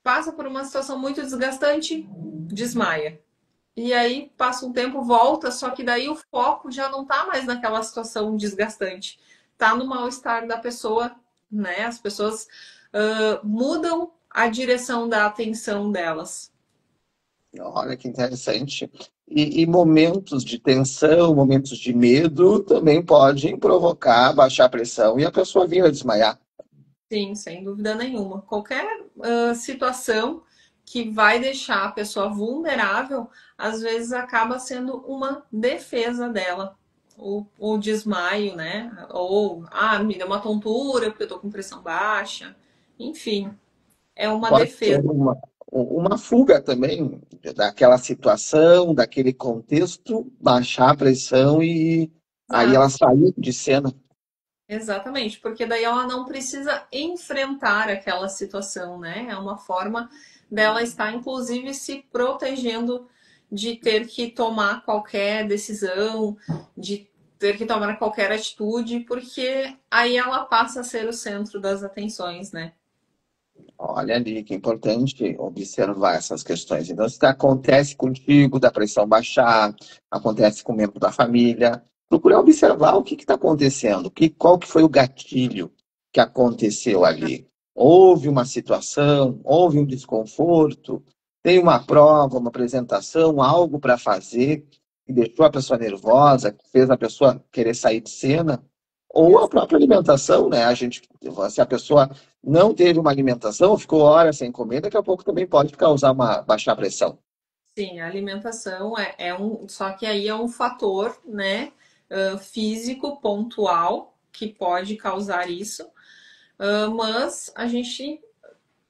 S2: passa por uma situação muito desgastante, desmaia. E aí passa um tempo, volta, só que daí o foco já não tá mais naquela situação desgastante. Tá no mal-estar da pessoa, né? As pessoas mudam a direção da atenção delas.
S3: Olha que interessante. E momentos de tensão, momentos de medo também podem provocar baixar a pressão e a pessoa vir a desmaiar.
S2: Sim, sem dúvida nenhuma. Qualquer situação que vai deixar a pessoa vulnerável, às vezes acaba sendo uma defesa dela. O desmaio, né? Ou, me deu uma tontura porque eu tô com pressão baixa. Enfim, é uma
S3: Pode ser
S2: defesa.
S3: uma fuga também daquela situação, daquele contexto, baixar a pressão e aí ela
S2: Exato.
S3: sair de cena.
S2: Exatamente, porque daí ela não precisa enfrentar aquela situação, né? É uma forma dela estar, inclusive, se protegendo de ter que tomar qualquer decisão, de ter que tomar qualquer atitude, porque aí ela passa a ser o centro das atenções, né?
S3: Olha ali, que importante observar essas questões. Então, se acontece contigo, da pressão baixar, acontece com um membro da família, procure observar o que está acontecendo, qual que foi o gatilho que aconteceu ali. Houve uma situação, houve um desconforto, tem uma prova, uma apresentação, algo para fazer que deixou a pessoa nervosa, que fez a pessoa querer sair de cena, ou a própria alimentação, né? Se a pessoa não teve uma alimentação, ficou horas sem comer, daqui a pouco também pode causar uma baixa pressão.
S2: Sim, a alimentação só que aí é um fator, né, físico pontual que pode causar isso. Mas a gente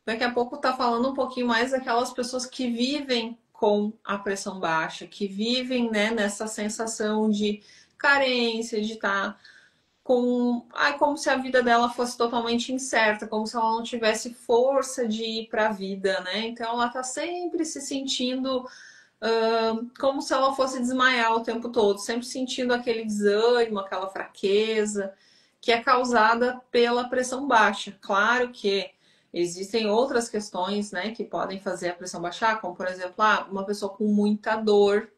S2: daqui a pouco está falando um pouquinho mais daquelas pessoas que vivem com a pressão baixa, que vivem, né, nessa sensação de carência, de estar como se a vida dela fosse totalmente incerta, como se ela não tivesse força de ir para a vida, né? Então ela está sempre se sentindo como se ela fosse desmaiar o tempo todo, sempre sentindo aquele desânimo, aquela fraqueza, que é causada pela pressão baixa. Claro que existem outras questões, né, que podem fazer a pressão baixar, como por exemplo, uma pessoa com muita dor,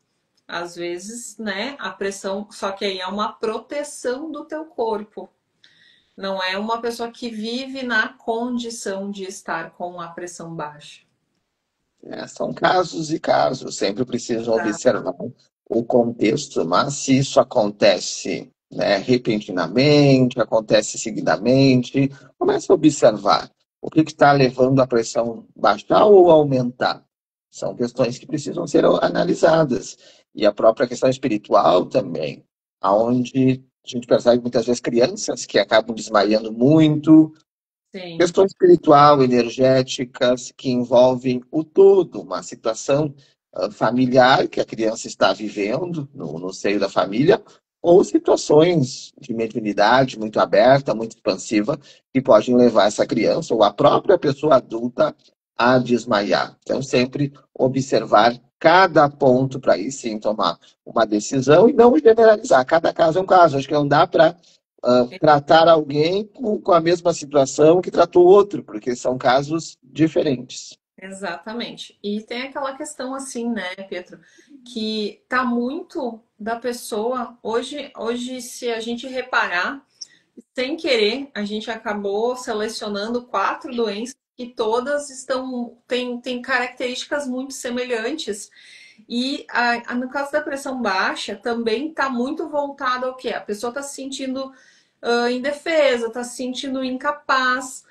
S2: às vezes, né, a pressão, só que aí é uma proteção do teu corpo. Não é uma pessoa que vive na condição de estar com a pressão baixa.
S3: São casos e casos, sempre precisam
S2: Tá.
S3: observar o contexto, mas se isso acontece, né, repentinamente, acontece seguidamente, comece a observar o que está levando a pressão baixar ou aumentar. São questões que precisam ser analisadas. E a própria questão espiritual também, aonde a gente percebe muitas vezes crianças que acabam desmaiando muito.
S2: Sim.
S3: Questão espiritual, energéticas, que envolvem o todo, uma situação familiar que a criança está vivendo no seio da família, ou situações de mediunidade muito aberta, muito expansiva, que podem levar essa criança ou a própria pessoa adulta a desmaiar. Então, sempre observar cada ponto para aí sim tomar uma decisão e não generalizar. Cada caso é um caso. Acho que não dá para tratar alguém com a mesma situação que tratou o outro, porque são casos diferentes.
S2: Exatamente. E tem aquela questão assim, né, Pedro, que tá muito da pessoa. Hoje, se a gente reparar, sem querer, a gente acabou selecionando 4 doenças que todas têm características muito semelhantes. E no caso da pressão baixa, também está muito voltado ao quê? A pessoa está se sentindo indefesa, está se sentindo incapaz.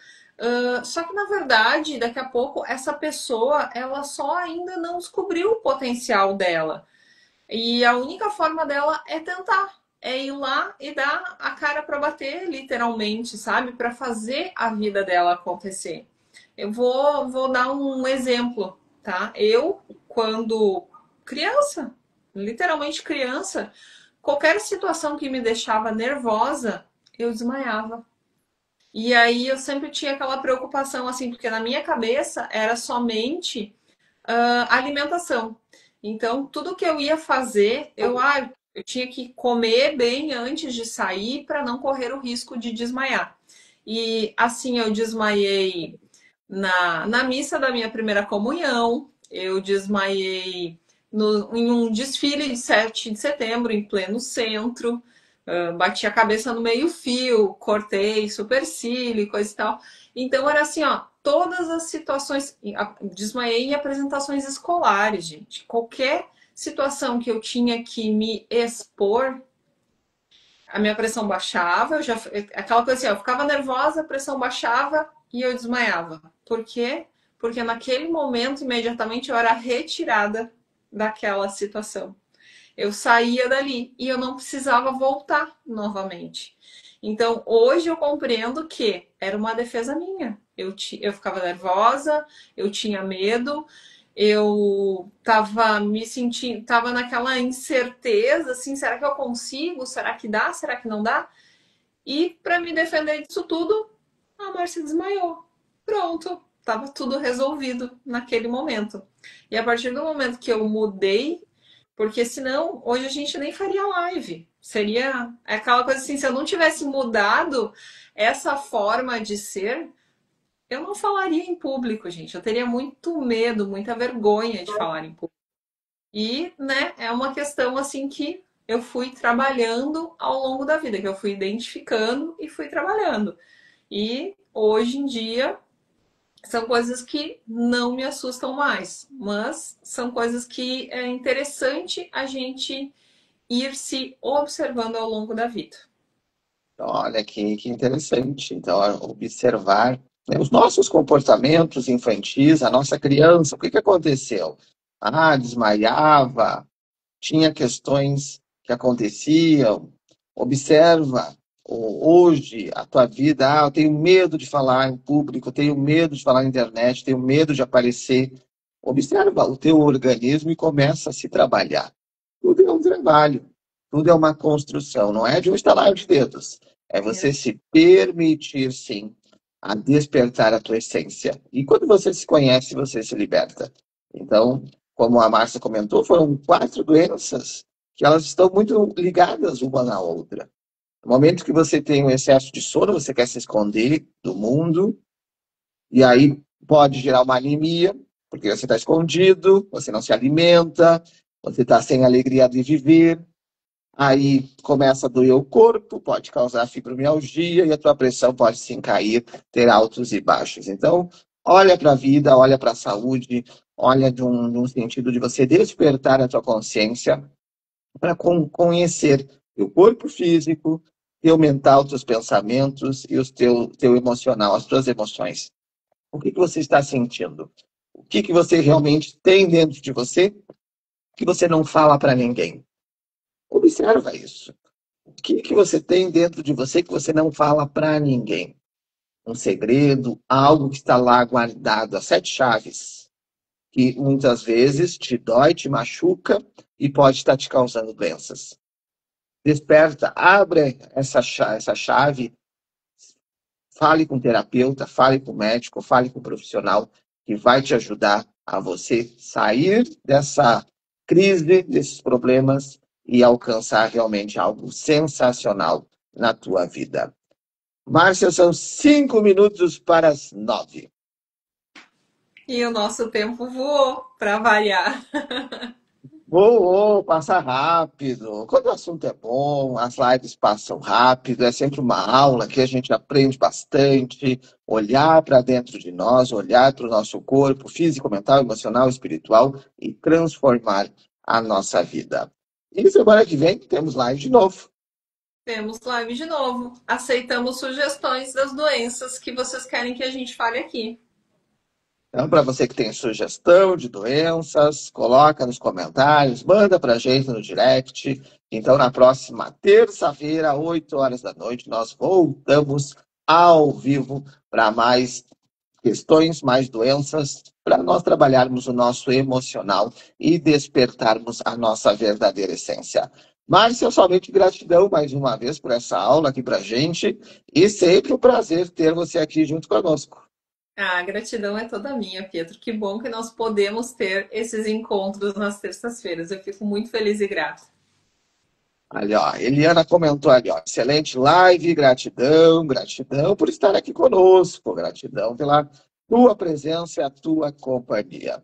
S2: Só que, na verdade, daqui a pouco, essa pessoa, ela só ainda não descobriu o potencial dela. E a única forma dela é tentar, é ir lá e dar a cara para bater, literalmente, sabe? Para fazer a vida dela acontecer. Eu vou dar um exemplo, tá? Eu, quando criança, literalmente criança, qualquer situação que me deixava nervosa, eu desmaiava. E aí eu sempre tinha aquela preocupação, assim, porque na minha cabeça era somente alimentação. Então, tudo que eu ia fazer, eu tinha que comer bem antes de sair para não correr o risco de desmaiar. E assim eu desmaiei na missa da minha primeira comunhão, eu desmaiei em um desfile de 7 de setembro, em pleno centro. Bati a cabeça no meio-fio, cortei supercílio, coisa e tal. Então era assim, ó, todas as situações. Desmaiei em apresentações escolares, gente. Qualquer situação que eu tinha que me expor, a minha pressão baixava, aquela coisa assim, ó, eu ficava nervosa, a pressão baixava e eu desmaiava. Por quê? Porque naquele momento, imediatamente, eu era retirada daquela situação. Eu saía dali e eu não precisava voltar novamente. Então, hoje eu compreendo que era uma defesa minha. Eu ficava nervosa, eu tinha medo, eu estava me sentindo, estava naquela incerteza, assim, será que eu consigo? Será que dá? Será que não dá? E para me defender disso tudo, a Márcia desmaiou. Pronto, estava tudo resolvido naquele momento. E a partir do momento que eu mudei, porque senão hoje a gente nem faria live. Seria aquela coisa assim, se eu não tivesse mudado essa forma de ser, eu não falaria em público, gente. Eu teria muito medo, muita vergonha de falar em público. E, né, é uma questão assim que eu fui trabalhando ao longo da vida, que eu fui identificando e fui trabalhando. E hoje em dia são coisas que não me assustam mais, mas são coisas que é interessante a gente ir se observando ao longo da vida.
S3: Olha que interessante. Então, observar, né, os nossos comportamentos infantis, a nossa criança, o que aconteceu? Desmaiava, tinha questões que aconteciam. Observa hoje a tua vida. Eu tenho medo de falar em público, tenho medo de falar na internet, tenho medo de aparecer. Observa o teu organismo e começa a se trabalhar. Tudo é um trabalho, tudo é uma construção, não é de um estalar de dedos. É você se permitir, sim, a despertar a tua essência. E quando você se conhece, você se liberta. Então, como a Márcia comentou, foram 4 doenças que elas estão muito ligadas uma na outra. No momento que você tem um excesso de sono, você quer se esconder do mundo, e aí pode gerar uma anemia, porque você está escondido, você não se alimenta, você está sem alegria de viver, aí começa a doer o corpo, pode causar fibromialgia e a tua pressão pode sim cair, ter altos e baixos. Então, olha para a vida, olha para a saúde, olha de um sentido de você despertar a tua consciência para conhecer o corpo físico, teu mental, teus pensamentos e o teu emocional, as tuas emoções. O que você está sentindo? O que você realmente tem dentro de você que você não fala para ninguém? Observa isso. O que você tem dentro de você que você não fala para ninguém? Um segredo, algo que está lá guardado, as 7 chaves, que muitas vezes te dói, te machuca e pode estar te causando doenças. Desperta, abre essa chave, fale com o terapeuta, fale com o médico, fale com o profissional que vai te ajudar a você sair dessa crise, desses problemas e alcançar realmente algo sensacional na tua vida. Márcia, são 5 minutos para as 9.
S2: E o nosso tempo voou, para variar.
S3: Passa rápido. Quando o assunto é bom, as lives passam rápido, é sempre uma aula que a gente aprende bastante, olhar para dentro de nós, olhar para o nosso corpo, físico, mental, emocional, espiritual e transformar a nossa vida. E semana que vem temos live de novo.
S2: Temos live de novo. Aceitamos sugestões das doenças que vocês querem que a gente fale aqui.
S3: Então, para você que tem sugestão de doenças, coloca nos comentários, manda para a gente no direct. Então, na próxima terça-feira, 8 horas da noite, nós voltamos ao vivo para mais questões, mais doenças, para nós trabalharmos o nosso emocional e despertarmos a nossa verdadeira essência. Márcia, somente gratidão mais uma vez por essa aula aqui para a gente e sempre um prazer ter você aqui junto conosco.
S2: A gratidão é toda minha, Pietro. Que bom que nós podemos ter esses encontros nas terças-feiras. Eu fico muito feliz e grata.
S3: Ali, ó, Eliana comentou ali, ó, excelente live, gratidão por estar aqui conosco, gratidão pela tua presença e a tua companhia.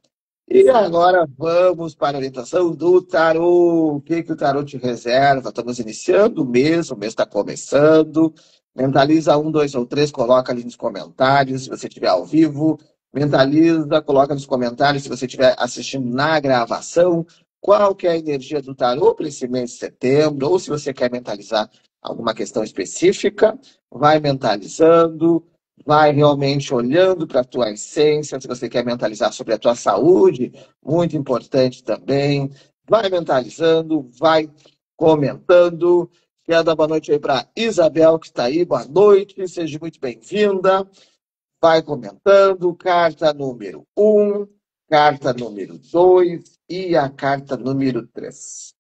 S3: E agora vamos para a orientação do tarô. O que o tarô te reserva? Estamos iniciando o mês está começando. Mentaliza 1, 2 ou 3, coloca ali nos comentários, se você estiver ao vivo. Mentaliza, coloca nos comentários, se você estiver assistindo na gravação, qual que é a energia do tarô para esse mês de setembro, ou se você quer mentalizar alguma questão específica, vai mentalizando, vai realmente olhando para a tua essência, se você quer mentalizar sobre a tua saúde, muito importante também, vai mentalizando, vai comentando. Quero dar boa noite aí para Isabel, que está aí. Boa noite, seja muito bem-vinda. Vai comentando. Carta número 1, carta número 2 e a carta número 3.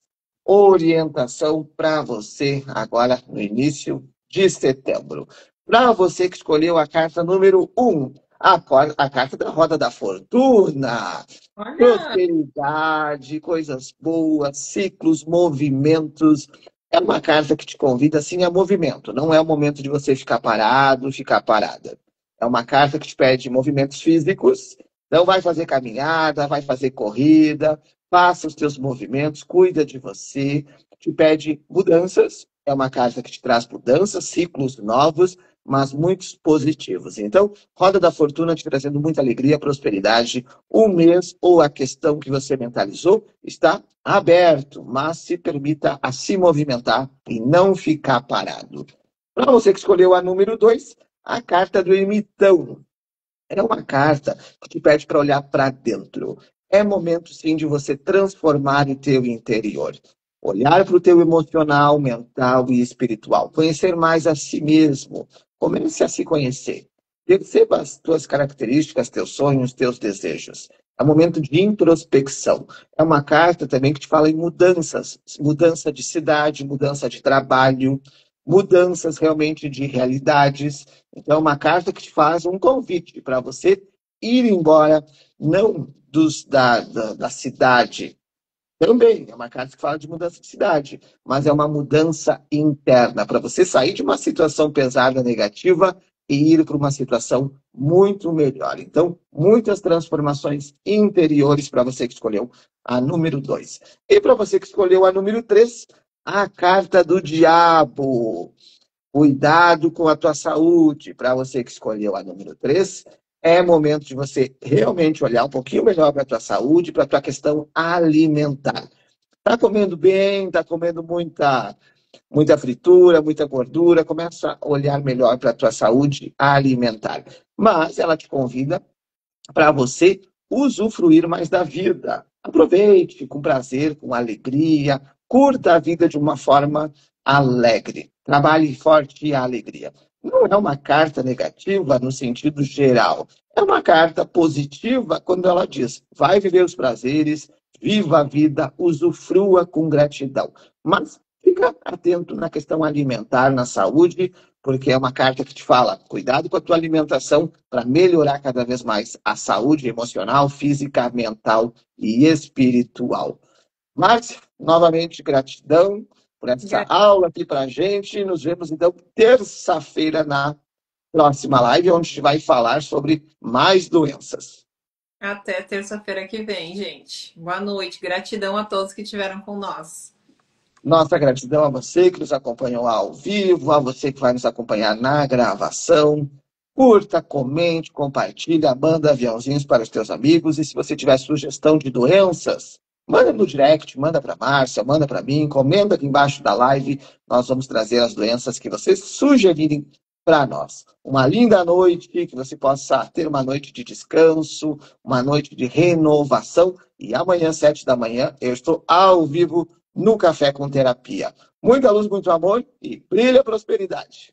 S3: Orientação para você agora no início de setembro. Para você que escolheu a carta número 1, a carta da Roda da Fortuna.
S2: Olha!
S3: Prosperidade, coisas boas, ciclos, movimentos. É uma carta que te convida, assim, a movimento. Não é o momento de você ficar parado, ficar parada. É uma carta que te pede movimentos físicos. Então, vai fazer caminhada, vai fazer corrida, faça os teus movimentos, cuida de você. Te pede mudanças. É uma carta que te traz mudanças, ciclos novos, mas muitos positivos. Então, Roda da Fortuna te trazendo muita alegria, prosperidade. O mês ou a questão que você mentalizou está aberto, mas se permita a se movimentar e não ficar parado. Para você que escolheu a número 2, a carta do ermitão. É uma carta que te pede para olhar para dentro. É momento, sim, de você transformar o teu interior. Olhar para o teu emocional, mental e espiritual. Conhecer mais a si mesmo. Comece a se conhecer. Perceba as tuas características, teus sonhos, teus desejos. É um momento de introspecção. É uma carta também que te fala em mudanças. Mudança de cidade, mudança de trabalho, mudanças realmente de realidades. Então, é uma carta que te faz um convite para você ir embora, não da cidade. Também é uma carta que fala de mudança de cidade, mas é uma mudança interna, para você sair de uma situação pesada, negativa, e ir para uma situação muito melhor. Então, muitas transformações interiores para você que escolheu a número 2. E para você que escolheu a número 3, a carta do diabo. Cuidado com a tua saúde. Para você que escolheu a número 3, é momento de você realmente olhar um pouquinho melhor para a tua saúde, para a tua questão alimentar. Está comendo bem, está comendo muita fritura, muita gordura, começa a olhar melhor para a tua saúde alimentar. Mas ela te convida para você usufruir mais da vida. Aproveite com prazer, com alegria, curta a vida de uma forma alegre. Trabalhe forte a alegria. Não é uma carta negativa no sentido geral. É uma carta positiva quando ela diz: vai viver os prazeres, viva a vida, usufrua com gratidão. Mas fica atento na questão alimentar, na saúde, porque é uma carta que te fala, cuidado com a tua alimentação para melhorar cada vez mais a saúde emocional, física, mental e espiritual. Márcia, novamente, gratidão por essa aula aqui para a gente. Nos vemos, então, terça-feira na próxima live, onde a gente vai falar sobre mais doenças.
S2: Até terça-feira que vem, gente. Boa noite. Gratidão a todos que estiveram com nós.
S3: Nossa gratidão a você que nos acompanhou ao vivo, a você que vai nos acompanhar na gravação. Curta, comente, compartilha, manda aviãozinhos para os teus amigos. E se você tiver sugestão de doenças, manda no direct, manda para a Márcia, manda para mim, comenta aqui embaixo da live. Nós vamos trazer as doenças que vocês sugerirem para nós. Uma linda noite, que você possa ter uma noite de descanso, uma noite de renovação. E amanhã, 7 da manhã, eu estou ao vivo no Café com Terapia. Muita luz, muito amor e brilha prosperidade.